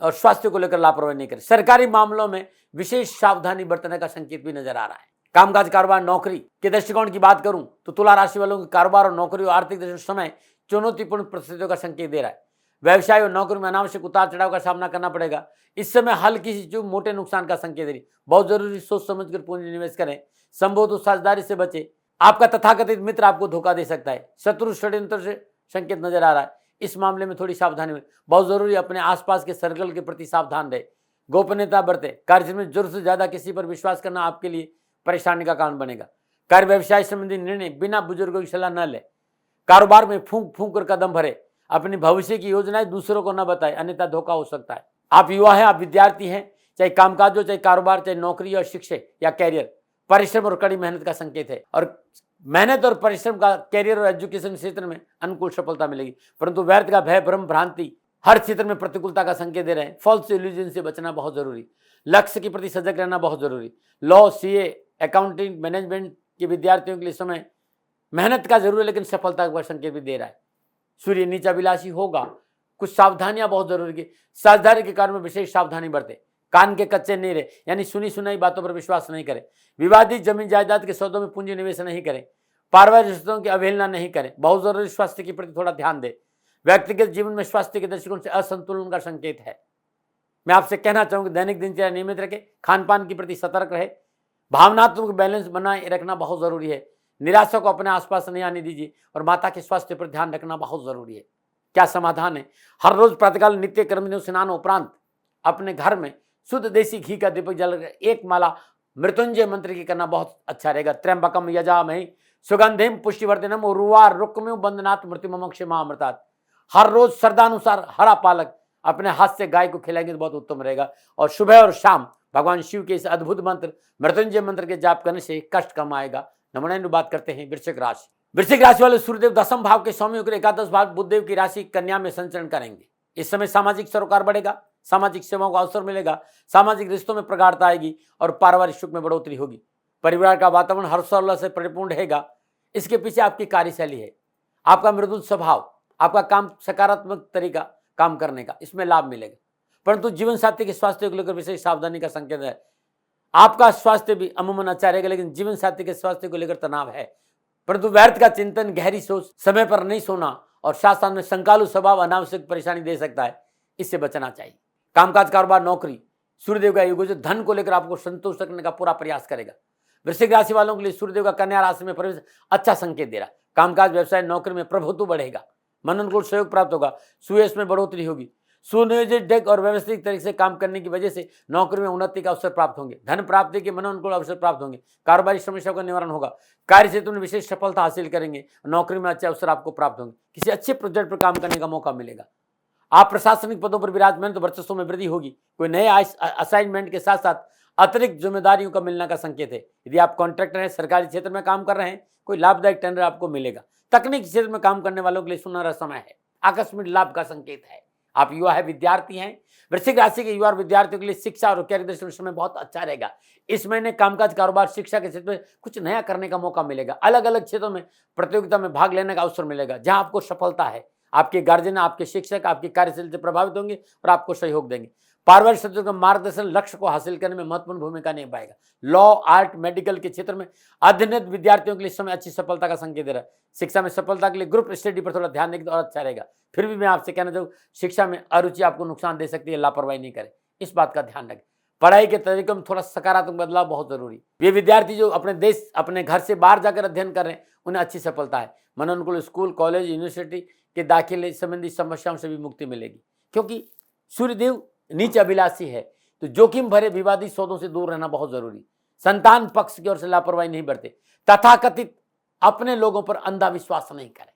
और स्वास्थ्य को लेकर लापरवाही नहीं करें। सरकारी मामलों में विशेष सावधानी बरतने का संकेत भी नजर आ रहा है। कामकाज, कारोबार, नौकरी के दृष्टिकोण की बात करूं तो तुला राशि वालों के कारोबार और नौकरी और आर्थिक दृष्टि समय चुनौतीपूर्ण परिस्थितियों का संकेत दे रहा है। व्यवसाय और नौकरी में अनावश्यक उतार चढ़ाव का सामना करना पड़ेगा। इस समय हल्की सी चूक मोटे नुकसान का संकेत दे रही, बहुत जरूरी सोच समझकर पूंजी निवेश करें, संभव तो साझेदारी से बचे। आपका तथाकथित मित्र आपको धोखा दे सकता है, शत्रु षड्यंत्र से संकेत नजर आ रहा है। इस मामले में थोड़ी सावधानी में बहुत जरूरी, अपने आसपास के सर्कल के प्रति सावधान रहे, गोपनीयता बरते। कार्य में जरूरत से ज्यादा किसी पर विश्वास करना आपके लिए परेशानी का कारण बनेगा। कार्य व्यवसाय संबंधी निर्णय बिना बुजुर्गों की सलाह न ले। कारोबार में फूंक फूंक कर कदम भरे, अपनी भविष्य की योजनाएं दूसरों को न बताए, अन्यथा धोखा हो सकता है। आप युवा हैं, आप विद्यार्थी हैं, चाहे कामकाज हो, चाहे कारोबार, चाहे नौकरी और शिक्षा या कैरियर, परिश्रम और कड़ी मेहनत का संकेत है। और मेहनत और परिश्रम का कैरियर और एजुकेशन क्षेत्र में अनुकूल सफलता मिलेगी, परंतु व्यर्थ का भय, भ्रम, भ्रांति हर क्षेत्र में प्रतिकूलता का संकेत दे रहे हैं। फॉल्स इल्यूजन से बचना बहुत जरूरी, लक्ष्य के प्रति सजग रहना बहुत जरूरी। लॉ, सीए, अकाउंटिंग, मैनेजमेंट के विद्यार्थियों के लिए समय मेहनत का जरूर है, लेकिन सफलता का संकेत भी दे रहा है। सूर्य नीच अभिलाषी होगा, कुछ सावधानियां बहुत जरूरी है। साझेदारी के कारण में विशेष सावधानी बरते, कान के कच्चे नहीं रहे, यानी सुनी सुनाई बातों पर विश्वास नहीं करें। विवादित जमीन जायदाद के सौदों में पूंजी निवेश नहीं करें। पारिवारिक रिश्तों की अवहेलना नहीं करें, बहुत जरूरी। स्वास्थ्य के प्रति थोड़ा ध्यान दें। व्यक्तिगत जीवन में स्वास्थ्य के दृष्टिकोण से असंतुलन का संकेत है। मैं आपसे कहना चाहूंगा, दैनिक दिनचर्या नियमित रखें, खान पान के प्रति सतर्क रहे, भावनात्मक बैलेंस बनाए रखना बहुत जरूरी है। निराशा को अपने आसपास नहीं आने दीजिए, और माता के स्वास्थ्य पर ध्यान रखना बहुत जरूरी है। क्या समाधान है? हर रोज प्रातःकाल नित्य कर्म स्नान उपरांत अपने घर में शुद्ध देसी घी का दीपक जलाकर एक माला मृत्युंजय मंत्र की करना बहुत अच्छा रहेगा। त्र्यंबकम यजामहे सुगंधिम पुष्टिवर्धनम उर्वार रुक्मियो बंदनात् मृत्युमोक्षमामृतात्। हर रोज श्रद्धानुसार हरा पालक अपने हाथ से गाय को खिलाएंगे तो बहुत उत्तम रहेगा। और सुबह और शाम भगवान शिव के इस अद्भुत मंत्र मृत्युंजय मंत्र के जाप करने से कष्ट कम आएगा। नमोनारायण। बात करते हैं वृश्चिक राशि। वृश्चिक राशि वाले सूर्यदेव 10वें भाव के स्वामी होकर एकादश भाव बुधदेव की राशि कन्या में संचरण करेंगे। इस समय सामाजिक सरोकार बढ़ेगा, सामाजिक सेवाओं का अवसर मिलेगा, सामाजिक रिश्तों में प्रगाढ़ता आएगी और पारिवारिक सुख में बढ़ोतरी होगी। परिवार का वातावरण हर्षोल्लास से परिपूर्ण रहेगा। इसके पीछे आपकी कार्यशैली है, आपका मृदुल स्वभाव, आपका काम सकारात्मक तरीका काम करने का, इसमें लाभ मिलेगा। परंतु जीवन साथी के स्वास्थ्य को लेकर विशेष सावधानी का संकेत है। आपका स्वास्थ्य भी अमूमन अच्छा रहेगा, लेकिन जीवन साथी के स्वास्थ्य को लेकर तनाव है। परंतु व्यर्थ का चिंतन, गहरी सोच, समय पर नहीं सोना और साथ साथ में संकालु स्वभाव अनावश्यक परेशानी दे सकता है, इससे बचना चाहिए। कामकाज, कारोबार, नौकरी, सूर्यदेव का योग जो धन को लेकर आपको संतुष्ट रखने का पूरा प्रयास करेगा। वृश्चिक राशि वालों के लिए सूर्यदेव का कन्या राशि में प्रवेश अच्छा संकेत दे रहा है। कामकाज, व्यवसाय, नौकरी में प्रभुत्व बढ़ेगा, मन अनुकूल सहयोग प्राप्त होगा, सुयश में बढ़ोतरी होगी। सुनियोजित ढंग और व्यवस्थित तरीके से काम करने की वजह से नौकरी में उन्नति का अवसर प्राप्त होंगे। धन प्राप्ति के मनोनुकूल अवसर प्राप्त होंगे। कारोबारी समस्याओं का निवारण होगा। कार्य क्षेत्र में विशेष सफलता हासिल करेंगे। नौकरी में अच्छे अवसर आपको प्राप्त होंगे। किसी अच्छे प्रोजेक्ट पर काम करने का मौका मिलेगा। आप प्रशासनिक पदों पर विराजमान तो वर्चस्व में वृद्धि होगी। कोई नए असाइनमेंट के साथ साथ अतिरिक्त जिम्मेदारियों का मिलने का संकेत है। यदि आप कॉन्ट्रैक्टर हैं, सरकारी क्षेत्र में काम कर रहे हैं, कोई लाभदायक टेंडर आपको मिलेगा। तकनीकी क्षेत्र में काम करने वालों के लिए सुनहरा समय है। आकस्मिक लाभ का संकेत है। आप युवा है, विद्यार्थी हैं, वृश्चिक राशि के युवा और विद्यार्थियों के लिए शिक्षा और कैरियर दृष्टि समय बहुत अच्छा रहेगा। इस महीने कामकाज, कारोबार, शिक्षा के क्षेत्र में कुछ नया करने का मौका मिलेगा। अलग अलग क्षेत्रों में प्रतियोगिता में भाग लेने का अवसर मिलेगा जहां आपको सफलता है। आपके गार्जियन, आपके शिक्षक आपकी कार्यशैली से प्रभावित होंगे और आपको सहयोग देंगे। पारिवारिक सदस्यों का मार्गदर्शन लक्ष्य को हासिल करने में महत्वपूर्ण भूमिका निभाएगा। लॉ, आर्ट, मेडिकल के क्षेत्र में अध्ययनरत विद्यार्थियों के लिए समय अच्छी सफलता का संकेत दे रहा है। शिक्षा में सफलता के लिए ग्रुप स्टडी पर थोड़ा ध्यान देंगे तो और अच्छा रहेगा। फिर भी मैं आपसे कहना चाहूँ, शिक्षा में अरुचि आपको नुकसान दे सकती है, लापरवाही नहीं करें, इस बात का ध्यान रखें। पढ़ाई के तरीकों में थोड़ा सकारात्मक बदलाव बहुत जरूरी। ये विद्यार्थी जो अपने देश, अपने घर से बाहर जाकर अध्ययन कर रहे हैं, उन्हें अच्छी सफलता है। मनोनुकूल स्कूल, कॉलेज, यूनिवर्सिटी के दाखिले संबंधी समस्याओं से भी मुक्ति मिलेगी, क्योंकि सूर्यदेव नीच अभिलाषी है। तो जोखिम भरे विवादी सौदों से दूर रहना बहुत जरूरी। संतान पक्ष की ओर से लापरवाही नहीं बरते। तथाकथित अपने लोगों पर अंधा विश्वास नहीं करें।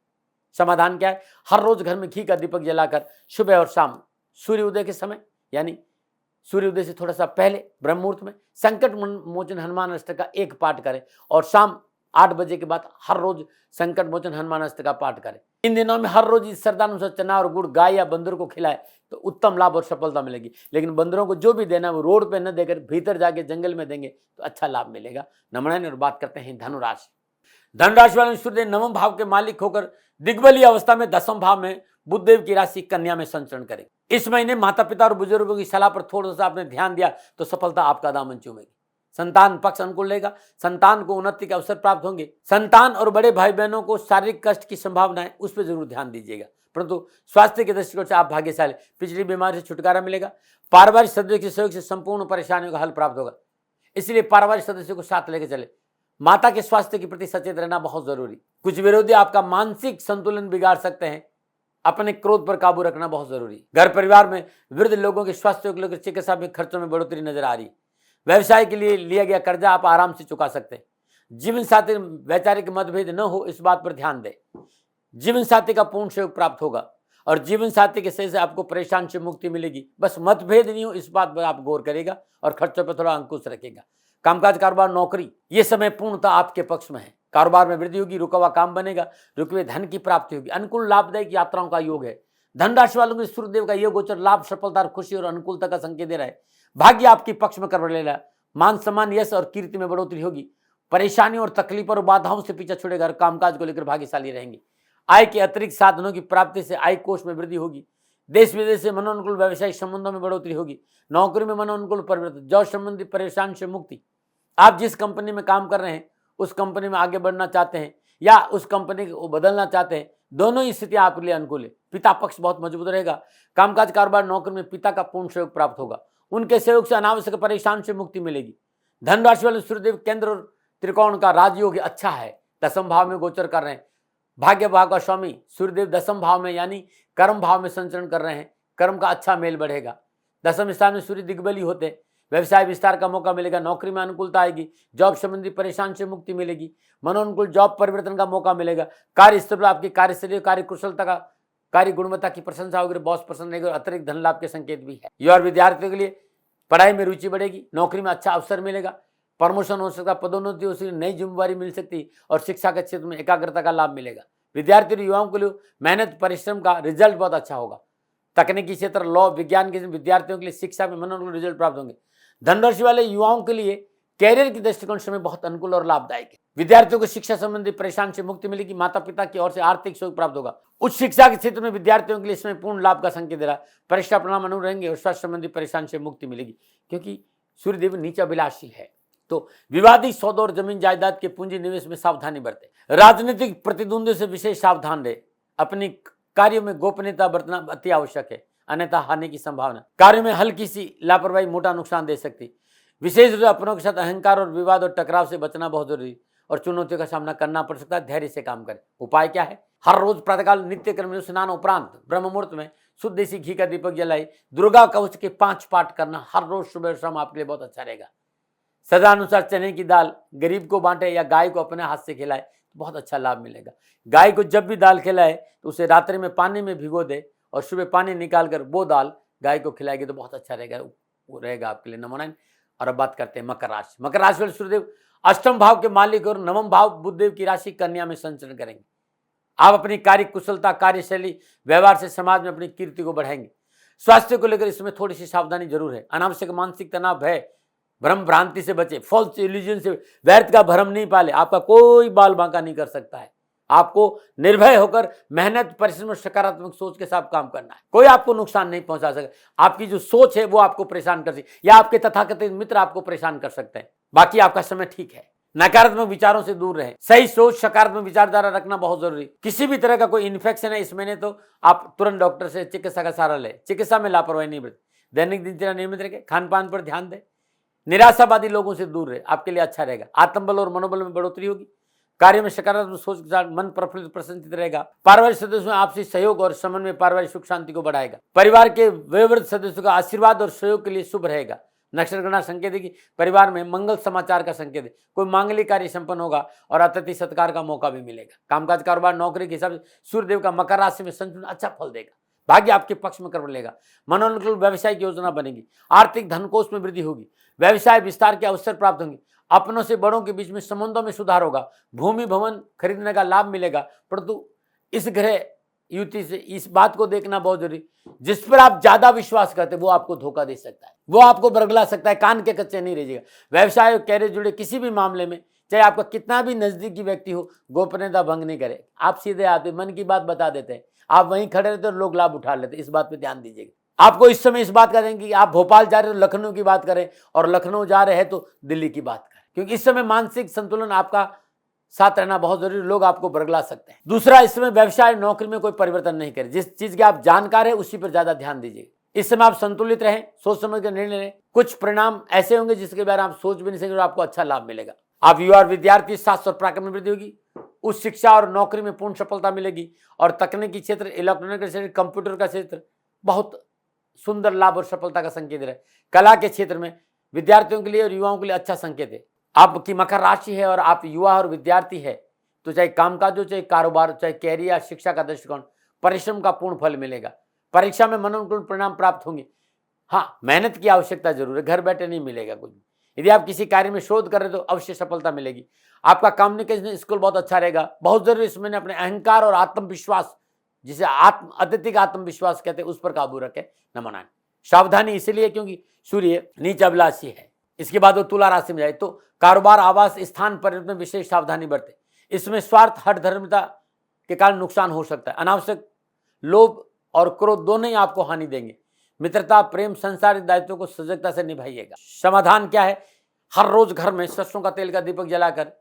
समाधान क्या है? हर रोज घर में घी का दीपक जलाकर सुबह और शाम सूर्योदय के समय, यानी सूर्योदय से थोड़ा सा पहले ब्रह्म मुहूर्त में संकट मोचन हनुमान अष्टक का एक पाठ करें और शाम 8 बजे के बाद हर रोज संकट मोचन हनुमान अष्टक का पाठ करें। इन दिनों में हर रोज इस श्रद्धानुसार चना और गुड़ गाय या बंदरों को खिलाए तो उत्तम लाभ और सफलता मिलेगी। लेकिन बंदरों को जो भी देना वो रोड पे न देकर भीतर जाके जंगल में देंगे तो अच्छा लाभ मिलेगा। नमन। और बात करते हैं धनुराशि। धनराशि वाले सूर्य नवम भाव के मालिक होकर दिग्बलीय अवस्था में 10वें भाव में बुधदेव की राशि कन्या में संचरण करेगी। इस महीने माता पिता और बुजुर्गों की सलाह पर थोड़ा सा आपने ध्यान दिया तो सफलता आपका दामन चूमेगी। संतान पक्ष अनुकूल रहेगा। संतान को उन्नति के अवसर प्राप्त होंगे। संतान और बड़े भाई बहनों को शारीरिक कष्ट की संभावना है, उस पर जरूर ध्यान दीजिएगा। परंतु स्वास्थ्य के दृष्टिकोण से आप भाग्यशाली, पिछली बीमारी से छुटकारा मिलेगा। पारिवारिक सदस्यों के सहयोग से संपूर्ण परेशानियों का हल प्राप्त होगा, इसलिए पारिवारिक सदस्यों को साथ लेकर चले। माता के स्वास्थ्य के प्रति सचेत रहना बहुत जरूरी। कुछ विरोधी आपका मानसिक संतुलन बिगाड़ सकते हैं, अपने क्रोध पर काबू रखना बहुत जरूरी। घर परिवार में वृद्ध लोगों के स्वास्थ्य को लेकर चिकित्सा में खर्चों में बढ़ोतरी नजर आ रही। व्यवसाय के लिए लिया गया कर्जा आप आराम से चुका सकते हैं। जीवन साथी वैचारिक मतभेद न हो, इस बात पर ध्यान दें। जीवन साथी का पूर्ण सहयोग प्राप्त होगा और जीवन साथी के सही से आपको परेशान से मुक्ति मिलेगी। बस मतभेद नहीं हो, इस बात पर आप गौर करेगा और खर्चों पर थोड़ा अंकुश रखेगा। कामकाज, कारोबार, नौकरी, ये समय पूर्णतः आपके पक्ष में है। कारोबार में वृद्धि होगी, रुका हुआ काम बनेगा, रुके हुए धन की प्राप्ति होगी। अनुकूल लाभदायक यात्राओं का योग है। धनराशि वालों के सूर्यदेव का योग गोचर लाभ, सफलता, खुशी और अनुकूलता का संकेत दे रहा है। भाग्य आपके पक्ष में करवट ले रहा है। मान सम्मान, यश और कीर्ति में बढ़ोतरी होगी। परेशानियों और तकलीफों और बाधाओं से पीछा छुड़ेगा और कामकाज को लेकर भाग्यशाली रहेंगे। आय के अतिरिक्त साधनों की प्राप्ति से आय कोष में वृद्धि होगी। देश विदेश से मनोनुकूल व्यावसायिक संबंधों में बढ़ोतरी होगी। नौकरी में मनोनुकूल परिवर्तन, जॉब संबंधी परेशान से मुक्ति। आप जिस कंपनी में काम कर रहे हैं उस कंपनी में आगे बढ़ना चाहते हैं या उस कंपनी को बदलना चाहते हैं, दोनों ही स्थितियां आपके लिए अनुकूल है। पिता पक्ष बहुत मजबूत रहेगा। कामकाज, कारोबार, नौकरी में पिता का पूर्ण सहयोग प्राप्त होगा। उनके सहयोग से अनावश्यक परेशान से मुक्ति मिलेगी। धनराशि वाले सूर्यदेव केंद्र और त्रिकोण का राजयोग अच्छा है। 10वें भाव में गोचर कर रहे हैं। भाग्य भाव का स्वामी सूर्यदेव 10वें भाव में यानी कर्म भाव में संचरण कर रहे हैं। कर्म का अच्छा मेल बढ़ेगा। 10वें स्थान में सूर्य दिग्बली होते हैं। व्यवसाय विस्तार का मौका मिलेगा। नौकरी में अनुकूलता आएगी। जॉब संबंधी परेशान से मुक्ति मिलेगी। मनोनुकूल जॉब परिवर्तन का मौका मिलेगा। कार्यस्थल पर आपकी कार्यशैली, कार्य कुशलता का, कार्य गुणवत्ता की प्रशंसा होगी। बॉस पसंद रहेगा और अतिरिक्त धन लाभ के संकेत भी है। युवा विद्यार्थियों के लिए पढ़ाई में रुचि बढ़ेगी। नौकरी में अच्छा अवसर मिलेगा। प्रमोशन हो सकता, पदोन्नति हो सकती, नई जिम्मेवारी मिल सकती और शिक्षा के क्षेत्र में एकाग्रता का लाभ मिलेगा। विद्यार्थी और युवाओं के लिए मेहनत परिश्रम का रिजल्ट बहुत अच्छा होगा। तकनीकी क्षेत्र, लॉ, विज्ञान के विद्यार्थियों के लिए शिक्षा में मनोनुकूल रिजल्ट प्राप्त होंगे। धनराशि वाले युवाओं के लिए कैरियर की दृष्टिकोण समय बहुत अनुकूल और लाभदायक है। विद्यार्थियों को शिक्षा संबंधी परेशान से मुक्ति मिलेगी। माता पिता की ओर से आर्थिक सहयोग प्राप्त होगा। उच्च शिक्षा के क्षेत्र में विद्यार्थियों के लिए इसमें पूर्ण लाभ का संकेत दे रहा है। परीक्षा परिणाम अनुकूल रहेंगे और स्वास्थ्य संबंधी परेशान से मुक्ति मिलेगी, क्योंकि सूर्यदेव नीचा अभिलाषी है। तो विवादी सौदों और जमीन जायदाद के पूंजी निवेश में सावधानी बरते। राजनीतिक प्रतिद्वंदियों से विशेष सावधान रहे। अपनी कार्यों में गोपनीयता बरतना अति आवश्यक है, अन्यथा हानि की संभावना। कार्य में हल्की सी लापरवाही मोटा नुकसान दे सकती। विशेष रूप से अपनों के साथ अहंकार और विवाद और टकराव से बचना बहुत जरूरी और चुनौतियों का सामना करना पड़ सकता है। धैर्य से काम करें। उपाय क्या है? हर रोज प्रातःकाल नित्य कर्म स्नान उपरांत ब्रह्म मुहूर्त में शुद्ध देसी घी का दीपक जलाइए। दुर्गा कवच के 5 पाठ करना हर रोज सुबह और शाम आपके लिए बहुत अच्छा रहेगा। सदानुसार चने की दाल गरीब को बांटे या गाय को अपने हाथ से खिलाए तो बहुत अच्छा लाभ मिलेगा। गाय को जब भी दाल खिलाए तो उसे रात्रि में पानी में भिगो दे और सुबह पानी निकाल कर वो दाल गाय को खिलाएगी तो बहुत अच्छा रहेगा, वो रहेगा आपके लिए। नंबर 9। और अब बात करते हैं मकर राशि। मकर राशि वाले सूर्यदेव अष्टम भाव के मालिक और नवम भाव बुधदेव की राशि कन्या में संचरण करेंगे। आप अपनी कार्य कुशलता, कार्यशैली, व्यवहार से समाज में अपनी कीर्ति को बढ़ाएंगे। स्वास्थ्य को लेकर इसमें थोड़ी सी सावधानी जरूर है। अनावश्यक मानसिक तनाव, भय, भ्रम भ्रांति से बचे, फॉल्स इल्यूजन से, व्यर्थ का भ्रम नहीं पाले। आपका कोई बाल बांका नहीं कर सकता है। आपको निर्भय होकर मेहनत, परिश्रम और सकारात्मक सोच के साथ काम करना है। कोई आपको नुकसान नहीं पहुंचा सके। आपकी जो सोच है वो आपको परेशान कर सकती या आपके तथाकथित मित्र आपको परेशान कर सकते हैं। बाकी आपका समय ठीक है। नकारात्मक विचारों से दूर रहें। सही सोच, सकारात्मक विचारधारा रखना बहुत जरूरी। किसी भी तरह का कोई इन्फेक्शन है इस महीने तो आप तुरंत डॉक्टर से चिकित्सा का सहारा लें। चिकित्सा में लापरवाही नहीं बरतें। दैनिक दिनचर्या नियमित रखें। खान पान पर ध्यान दें। निराशावादी लोगों से दूर रहे, आपके लिए अच्छा रहेगा। आत्मबल और मनोबल में बढ़ोतरी होगी। कार्य में सकारात्मक सोच के साथ मन प्रफुल्लित प्रसन्नचित रहेगा। पारिवारिक सदस्यों में आपसी सहयोग और समन्वय पारिवारिक सुख शांति को बढ़ाएगा। परिवार के वयोवृद्ध सदस्यों का आशीर्वाद और सहयोग के लिए शुभ रहेगा। नक्षत्र गणना संकेत है कि परिवार में मंगल समाचार का संकेत है। कोई मांगलिक कार्य संपन्न होगा और अतिथि सत्कार का मौका भी मिलेगा। कामकाज, कारोबार, नौकरी के हिसाब से सूर्यदेव का मकर राशि में संतुलन अच्छा फल देगा। भाग्य आपके पक्ष में कर लेगा। मनोनुकूल व्यवसायिक योजना बनेगी। आर्थिक धनकोष में वृद्धि होगी। व्यवसाय विस्तार के अवसर प्राप्त होंगे। अपनों से बड़ों के बीच में संबंधों में सुधार होगा। भूमि भवन खरीदने का लाभ मिलेगा। परंतु इस ग्रह युति से इस बात को देखना बहुत जरूरी, जिस पर आप ज्यादा विश्वास करते वो आपको धोखा दे सकता है, वो आपको बरगला सकता है। कान के कच्चे नहीं रहिएगा। व्यवसाय और कैरियर जुड़े किसी भी मामले में चाहे आपका कितना भी नजदीकी व्यक्ति हो, गोपनीयता भंग नहीं करे। आप सीधे आते मन की बात बता देते हैं। आप वहीं खड़े रहते और लोग लाभ उठा लेते। इस बात पे ध्यान दीजिएगा। आपको इस समय इस बात का देंगे कि आप भोपाल जा रहे हो लखनऊ की बात करें और लखनऊ जा रहे हैं तो दिल्ली की बात करें, क्योंकि इस समय मानसिक संतुलन आपका साथ रहना बहुत जरूरी। लोग आपको बरगला सकते हैं। दूसरा, इस समय व्यवसाय नौकरी में कोई परिवर्तन नहीं करें। जिस चीज के आप जानकार है उसी पर ज्यादा ध्यान दीजिए। इस समय आप संतुलित रहें, सोच समझ कर निर्णय लें। कुछ परिणाम ऐसे होंगे जिसके बारे में आप सोच भी नहीं सकते और आपको अच्छा लाभ मिलेगा। आप युवा और विद्यार्थी शास्त्र और पराक्रम में वृद्धि होगी। उच्च शिक्षा और नौकरी में पूर्ण सफलता मिलेगी। और तकनीकी क्षेत्र, इलेक्ट्रॉनिक का क्षेत्र, कंप्यूटर का क्षेत्र बहुत सुंदर लाभ और सफलता का संकेत है। कला के क्षेत्र में विद्यार्थियों के लिए और युवाओं के लिए अच्छा संकेत है। आपकी मकर राशि है और आप युवा और विद्यार्थी है तो चाहे कामकाज हो, चाहे कारोबार, चाहे कैरियर या शिक्षा का दृष्टिकोण, परिश्रम का पूर्ण फल मिलेगा। परीक्षा में मनोनुकूल परिणाम प्राप्त होंगे। हाँ, मेहनत की आवश्यकता जरूर है, घर बैठे नहीं मिलेगा कुछ। यदि आप किसी कार्य में शोध कर रहे तो अवश्य सफलता मिलेगी। आपका कम्युनिकेशन स्किल बहुत अच्छा रहेगा। बहुत जरूरी इसमें अपने अहंकार और आत्मविश्वास, जिसे अत्यधिक आत्मविश्वास कहते हैं, उस पर काबू रखें। नंबर 9, सावधानी इसलिए क्योंकि सूर्य नीच अभिलाषी है। इसके बाद वो तुला राशि में जाए तो कारोबार, आवास, स्थान पर में विशेष सावधानी बरते। इसमें स्वार्थ, हठ धर्मिता के कारण नुकसान हो सकता है। अनावश्यक लोभ और क्रोध दोनों ही आपको हानि देंगे। मित्रता, प्रेम, सांसारिक दायित्वों को सजगता से निभाइएगा। समाधान क्या है? हर रोज घर में सरसों का तेल का दीपक जलाकर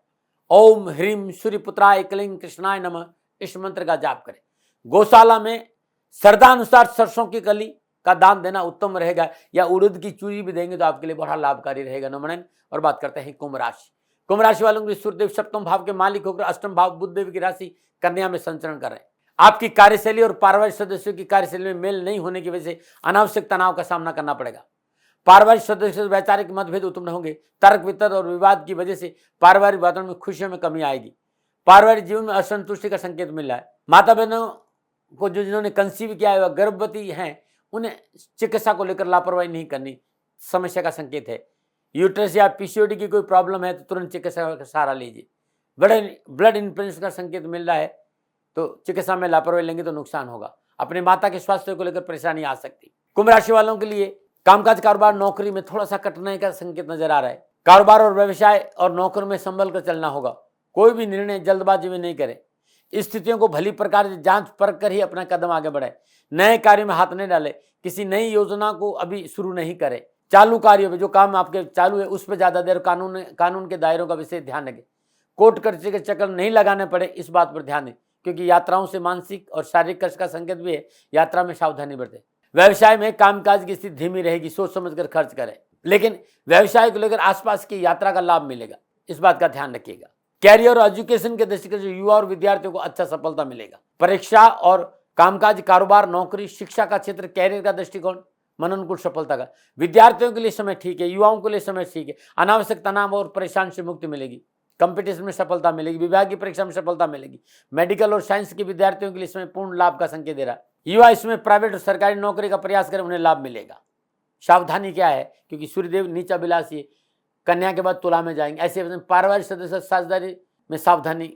ओम ह्रीम सूर्यपुत्राय क्लीं कृष्णाय नमः इस मंत्र का जाप करें। गौशाला में श्रद्धानुसार सरसों की कली का दान देना उत्तम रहेगा, या उड़द की चूरी भी देंगे तो आपके लिए बड़ा लाभकारी रहेगा। नंबर 9, और बात करते हैं कुंभ राशि। कुंभ राशि वालों के सूर्यदेव सप्तम भाव के मालिक होकर अष्टम भाव बुधदेव की राशि कन्या में संचरण कर रहे हैं। आपकी कार्यशैली और पारिवारिक सदस्यों की कार्यशैली में मेल नहीं होने की वजह से अनावश्यक तनाव का सामना करना पड़ेगा। पारिवारिक सदस्यों से वैचारिक मतभेद उत्पन्न होंगे। तर्क वितर्क और विवाद की वजह से पारिवारिक वातावरण में खुशियों में कमी आएगी। पारिवारिक जीवन में असंतुष्टि का संकेत मिल रहा है। माता बहनों को जिन्होंने कंसीव किया है, गर्भवती हैं, उन्हें चिकित्सा को लेकर लापरवाही नहीं करनी, समस्या का संकेत है। यूट्रस या पीसीओडी की कोई प्रॉब्लम है तो तुरंत चिकित्सा का सहारा लीजिए। ब्लड इन्फ्लुएंस का संकेत मिल रहा है तो चिकित्सा में लापरवाही लेंगे तो नुकसान होगा। अपने माता के स्वास्थ्य को लेकर परेशानी आ सकती। कुंभ राशि वालों के लिए कामकाज, कारोबार, नौकरी में थोड़ा सा कठिनाई का संकेत नजर आ रहा है। कारोबार और व्यवसाय और नौकरी में संभल कर चलना होगा। कोई भी निर्णय जल्दबाजी में नहीं करें। स्थितियों को भली प्रकार से जांच परख कर ही अपना कदम आगे बढ़ाए। नए कार्यों में हाथ नहीं डाले। किसी नई योजना को अभी शुरू नहीं करें। चालू कार्यों में जो काम आपके चालू है उस पर ज्यादा देर कानून के दायरों का विशेष ध्यान रखें। कोर्ट कचहरी के चक्कर नहीं लगाने पड़े, इस बात पर ध्यान दें, क्योंकि यात्राओं से मानसिक और शारीरिक कष्ट का संकेत भी है। यात्रा में सावधानी बरतें। व्यवसाय में कामकाज की स्थिति धीमी रहेगी, सोच समझकर खर्च करें, लेकिन व्यवसाय को लेकर आसपास की यात्रा का लाभ मिलेगा, इस बात का ध्यान रखिएगा। कैरियर और एजुकेशन के दृष्टिकोण से युवा और विद्यार्थियों को अच्छा सफलता मिलेगा। परीक्षा और कामकाज, कारोबार, नौकरी, शिक्षा का क्षेत्र, कैरियर का दृष्टिकोण, मन अनुकूल सफलता का। विद्यार्थियों के लिए समय ठीक है, युवाओं के लिए समय ठीक है। अनावश्यक तनाव और परेशान से मुक्ति मिलेगी। कंपटीशन में सफलता मिलेगी, विभाग की परीक्षा में सफलता मिलेगी। मेडिकल और साइंस के विद्यार्थियों के लिए इसमें पूर्ण लाभ का संकेत दे रहा है। युवा इसमें प्राइवेट और सरकारी नौकरी का प्रयास करें, उन्हें लाभ मिलेगा। सावधानी क्या है, क्योंकि सूर्यदेव नीचा विलासी, कन्या के बाद तुला में जाएंगे। ऐसे पारिवारिक सदस्य साझेदारी में सावधानी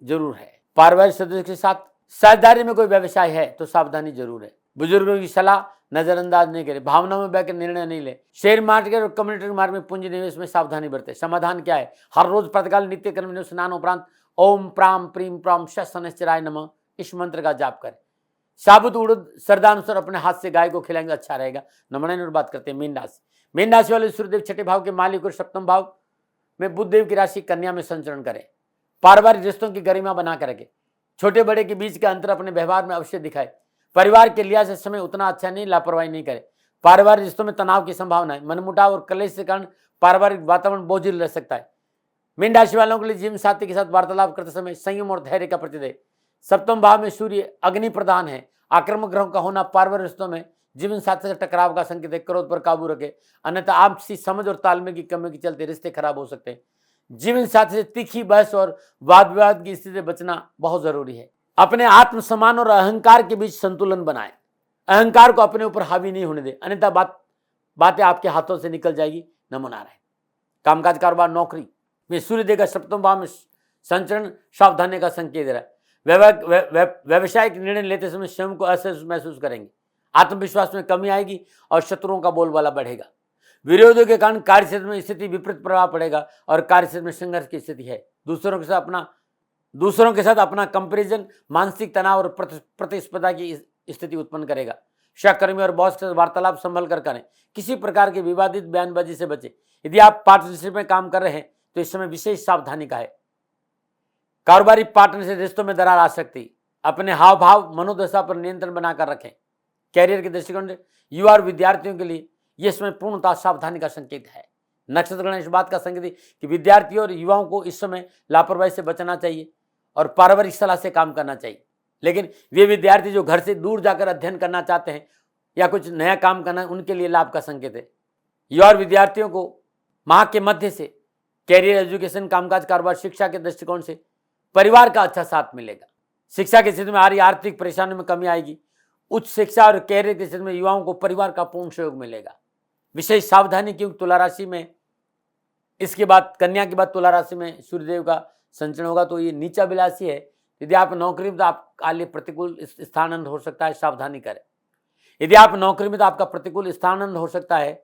जरूर है। पारिवारिक सदस्य के साथ साझेदारी में कोई व्यवसाय है तो सावधानी जरूर है। बुजुर्गों की सलाह नजरअंदाज नहीं करें, भावनाओं में बहकर निर्णय नहीं ले। शेयर मार्केट और कम्युनिटी मार्केट में पूंजी निवेश में सावधानी बरते। समाधान क्या है, हर रोज प्रातःकाल नित्य कर्म स्नान उपरांत ओम प्राम प्रीम प्राम शनिश्चराय नमः इस मंत्र का जाप करें। साबुत उड़द श्रद्धानुसार अपने हाथ से गाय को खिलाएंगे, अच्छा रहेगा। नंबर बात करते हैं मीन राशि। मीन राशि वाले सूर्यदेव छठे भाव के मालिक और सप्तम भाव में बुध देव की राशि कन्या में संचरण करें। पारिवारिक रिश्तों की गरिमा बनाकर रखें। छोटे बड़े के बीच का अंतर अपने व्यवहार में अवश्य दिखाए। परिवार के लिहाज से समय उतना अच्छा नहीं, लापरवाही नहीं करे। पारिवारिक रिश्तों में तनाव की संभावना है। मनमुटाव और कलेश के कारण पारिवारिक वातावरण बोझिल रह सकता है। मीन राशि वालों के लिए जीवन साथी के साथ वार्तालाप करते समय संयम और धैर्य का प्रतीक है। सप्तम भाव में सूर्य अग्नि प्रधान है। आक्रामक ग्रहों का होना पारिवारिक रिश्तों में जीवन साथी से टकराव का संकेत है। क्रोध पर काबू रखे, अन्यथा आपसी समझ और तालमेल की कमी के चलते रिश्ते खराब हो सकते हैं। जीवन साथी से तीखी बहस और वाद विवाद की स्थिति से बचना बहुत जरूरी है। अपने आत्मसम्मान और अहंकार के बीच संतुलन बनाएं। अहंकार को अपने ऊपर हावी नहीं होने दें, अन्यथा बातें आपके हाथों से निकल जाएगी। नमूना रहे। कामकाज, कारोबार, नौकरी में सूर्य देगा सप्तम भाव में संचरण सावधानी का संकेत दे रहा है। व्यवसायिक निर्णय लेते समय स्वयं को असहज महसूस करेंगे। आत्मविश्वास में कमी आएगी और शत्रुओं का बोलबाला बढ़ेगा। विरोधों के कारण कार्यक्षेत्र में स्थिति विपरीत प्रभाव पड़ेगा और कार्यक्षेत्र में संघर्ष की स्थिति है। दूसरों के साथ अपना कंपैरिजन मानसिक तनाव और प्रतिस्पर्धा की स्थिति उत्पन्न करेगा। सहकर्मी और बॉस के साथ वार्तालाप संभल कर करें। किसी प्रकार की विवादित बयानबाजी से बचें। यदि आप पार्टनरशिप में काम कर रहे हैं तो इस समय विशेष सावधानी का है। कारोबारी पार्टनर से रिश्तों में दरार आ सकती। अपने हाव भाव मनोदशा पर नियंत्रण बनाकर रखें। कैरियर के दृष्टिकोण से युवा और विद्यार्थियों के लिए यह समय पूर्णतः सावधानी का संकेत है। नक्षत्र गण इस बात का संकेत है कि विद्यार्थियों और युवाओं को इस समय लापरवाही से बचना चाहिए और पारिवारिक सलाह से काम करना चाहिए। लेकिन वे विद्यार्थी जो घर से दूर जाकर अध्ययन करना चाहते हैं या कुछ नया काम करना, उनके लिए लाभ का संकेत है। युवा और विद्यार्थियों को माह के मध्य से कैरियर, एजुकेशन, कामकाज, कारोबार, शिक्षा के दृष्टिकोण से परिवार का अच्छा साथ मिलेगा। शिक्षा के क्षेत्र में आ रही आर्थिक परेशानियों में कमी आएगी। उच्च शिक्षा और कैरियर के क्षेत्र में युवाओं को परिवार का पूर्ण सहयोग मिलेगा। विशेष सावधानी क्योंकि तुला राशि में इसके बाद कन्या के बाद तुला राशि में सूर्यदेव का संचरण होगा, तो ये नीचा विलासी है। यदि आप नौकरी में तो आपका लिए प्रतिकूल स्थानांतरण हो सकता है, सावधानी करें। यदि आप नौकरी में तो आपका प्रतिकूल स्थानांतरण हो सकता है,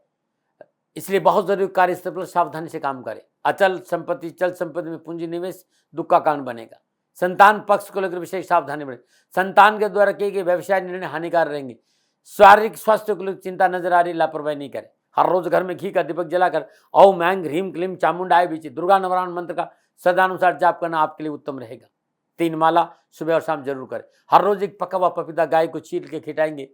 इसलिए बहुत जरूरी कार्यस्थल पर सावधानी से काम करें। अचल संपत्ति, चल संपत्ति में पूंजी निवेश दुख का कारण बनेगा। संतान पक्ष को लेकर विशेष सावधानी बने। संतान के द्वारा किए गए व्यवसाय निर्णय हानिकारक रहेंगे। शारीरिक स्वास्थ्य को लेकर चिंता नजर आ रही, लापरवाही नहीं करें। हर रोज घर में घी का दीपक जलाकर ओम ऐं ह्रीम क्लीम चामुंडाय बीची दुर्गा नवराण मंत्र का सदानुसार जाप करना आपके लिए उत्तम रहेगा। 3 माला सुबह और शाम जरूर करें। हर रोज एक पका हुआ पपीता गाय को छील के खिलाएंगे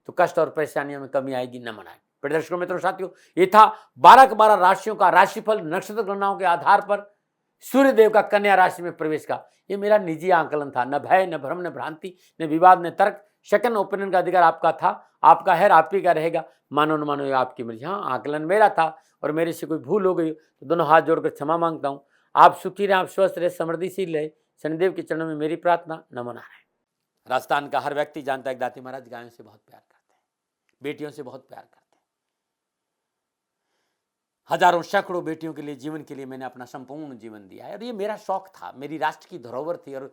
तो कष्ट और परेशानियों में कमी आएगी। न मनाएं। दर्शकों, मित्रों, साथियों, ये था 12 के 12 राशियों का राशिफल नक्षत्र गणनाओं के आधार पर सूर्यदेव का कन्या राशि में प्रवेश का। ये मेरा निजी आकलन था। न भय, न भ्रम, न भ्रांति, न विवाद, न तर्क। सेकंड ओपिनियन का अधिकार आपका था, आपका है, आप ही का रहेगा। मानो न मानो ये आपकी मर्जी। हाँ, आकलन मेरा था और मेरे से कोई भूल हो गई तो दोनों हाथ जोड़कर क्षमा मांगता हूँ। आप सुखी रहे, आप स्वस्थ रहे, समृद्धिशील रहे। शनिदेव के चरणों में मेरी प्रार्थना। नमो नारायण। राजस्थान का हर व्यक्ति जानता है कि दाती महाराज गायों से बहुत प्यार करते हैं, बेटियों से बहुत प्यार करते हैं। हजारों सैकड़ों बेटियों के लिए, जीवन के लिए मैंने अपना संपूर्ण जीवन दिया है और ये मेरा शौक था, मेरी राष्ट्र की धरोहर थी और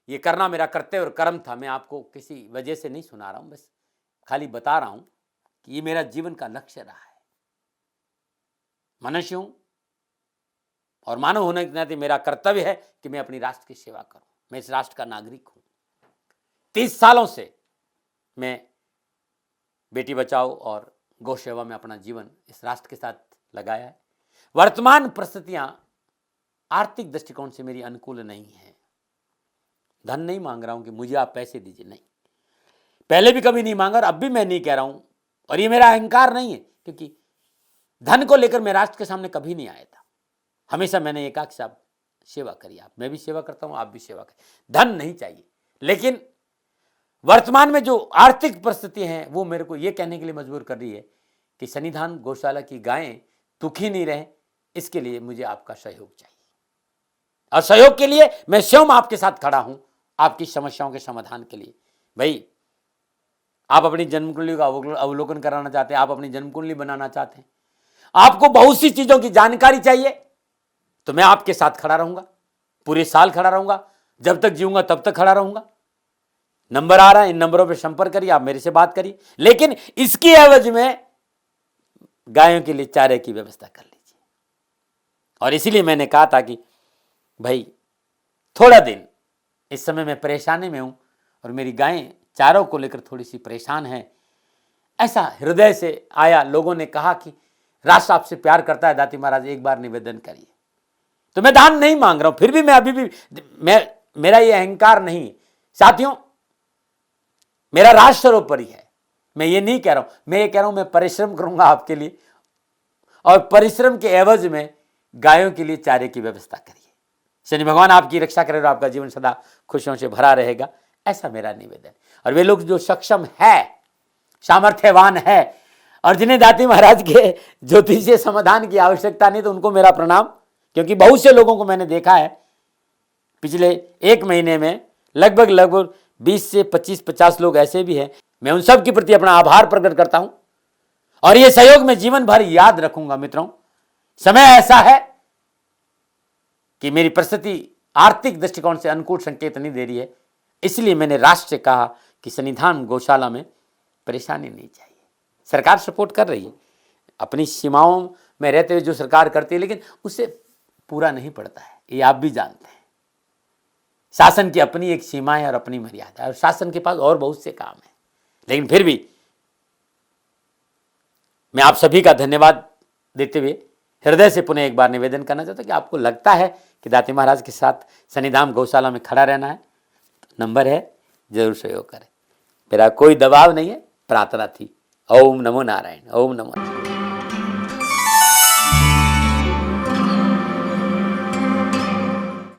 ये करना मेरा कर्तव्य और कर्म था। मैं आपको किसी वजह से नहीं सुना रहा हूं, बस खाली बता रहा हूं कि ये मेरा जीवन का लक्ष्य रहा है। मनुष्य हूं और मानव होने के नाते मेरा कर्तव्य है कि मैं अपनी राष्ट्र की सेवा करूं। मैं इस राष्ट्र का नागरिक हूं। 30 सालों से मैं बेटी बचाओ और गौ सेवा में अपना जीवन इस राष्ट्र के साथ लगाया है। वर्तमान परिस्थितियां आर्थिक दृष्टिकोण से मेरी अनुकूल नहीं है। धन नहीं मांग रहा हूं कि मुझे आप पैसे दीजिए, नहीं। पहले भी कभी नहीं मांगा और अब भी मैं नहीं कह रहा हूं और ये मेरा अहंकार नहीं है, क्योंकि धन को लेकर मैं राष्ट्र के सामने कभी नहीं आया था। हमेशा मैंने ये कहा कि साहब सेवा करिए, आप, मैं भी सेवा करता हूं, आप भी सेवा करिए। धन नहीं चाहिए, लेकिन वर्तमान में जो आर्थिक परिस्थिति हैं वो मेरे को ये कहने के लिए मजबूर कर रही है कि सन्निधान गौशाला की गायें दुखी नहीं रहे, इसके लिए मुझे आपका सहयोग चाहिए। और सहयोग के लिए मैं स्वयं आपके साथ खड़ा हूं, आपकी समस्याओं के समाधान के लिए। भाई, आप अपनी जन्म कुंडली का अवलोकन कराना चाहते हैं, आप अपनी जन्म कुंडली बनाना चाहते हैं, आपको बहुत सी चीजों की जानकारी चाहिए, तो मैं आपके साथ खड़ा रहूंगा, पूरे साल खड़ा रहूंगा, जब तक जीऊंगा तब तक खड़ा रहूंगा। नंबर आ रहा है, इन नंबरों पे संपर्क करिए, आप मेरे से बात करिए, लेकिन इसकी एवज में गायों के लिए चारे की व्यवस्था कर लीजिए। और इसीलिए मैंने कहा था कि भाई थोड़ा दिन, इस समय मैं परेशानी में हूं और मेरी गायें चारों को लेकर थोड़ी सी परेशान है। ऐसा हृदय से आया, लोगों ने कहा कि राष्ट्र आपसे प्यार करता है दाती महाराज, एक बार निवेदन करिए। तो मैं दान नहीं मांग रहा हूं, फिर भी मैं अभी भी मेरा ये अहंकार नहीं साथियों, मेरा राष्ट्र सर्वोपरि है। मैं ये नहीं कह रहा हूं, मैं ये कह रहा हूं मैं परिश्रम करूंगा आपके लिए, और परिश्रम के एवज में गायों के लिए चारे की व्यवस्था करिए। शनि भगवान आपकी रक्षा करे और आपका जीवन सदा खुशियों से भरा रहेगा, ऐसा मेरा निवेदन। और वे लोग जो सक्षम है, सामर्थ्यवान है, और जिन्हें दाती महाराज के ज्योतिषीय समाधान की आवश्यकता नहीं, तो उनको मेरा प्रणाम। क्योंकि बहुत से लोगों को मैंने देखा है पिछले एक महीने में, लगभग 20 से 25-50 लोग ऐसे भी हैं। मैं उन सब के प्रति अपना आभार प्रकट करता हूं, और ये सहयोग मैं जीवन भर याद रखूंगा। मित्रों, समय ऐसा है कि मेरी परिस्थिति आर्थिक दृष्टिकोण से अनुकूल संकेत नहीं दे रही है, इसलिए मैंने राष्ट्र से कहा कि सन्निधान गौशाला में परेशानी नहीं चाहिए। सरकार सपोर्ट कर रही है, अपनी सीमाओं में रहते हुए जो सरकार करती है, लेकिन उससे पूरा नहीं पड़ता है, ये आप भी जानते हैं। शासन की अपनी एक सीमा है और अपनी मर्यादा है, और शासन के पास और बहुत से काम है। लेकिन फिर भी मैं आप सभी का धन्यवाद देते हुए हृदय से पुनः एक बार निवेदन करना चाहता हूं कि आपको लगता है कि दाती महाराज के साथ सन्निधान गौशाला में खड़ा रहना है, तो नंबर है, जरूर सहयोग करें। मेरा कोई दबाव नहीं है, प्रार्थना थी। ओम नमो नारायण, ओम नमो नारायण।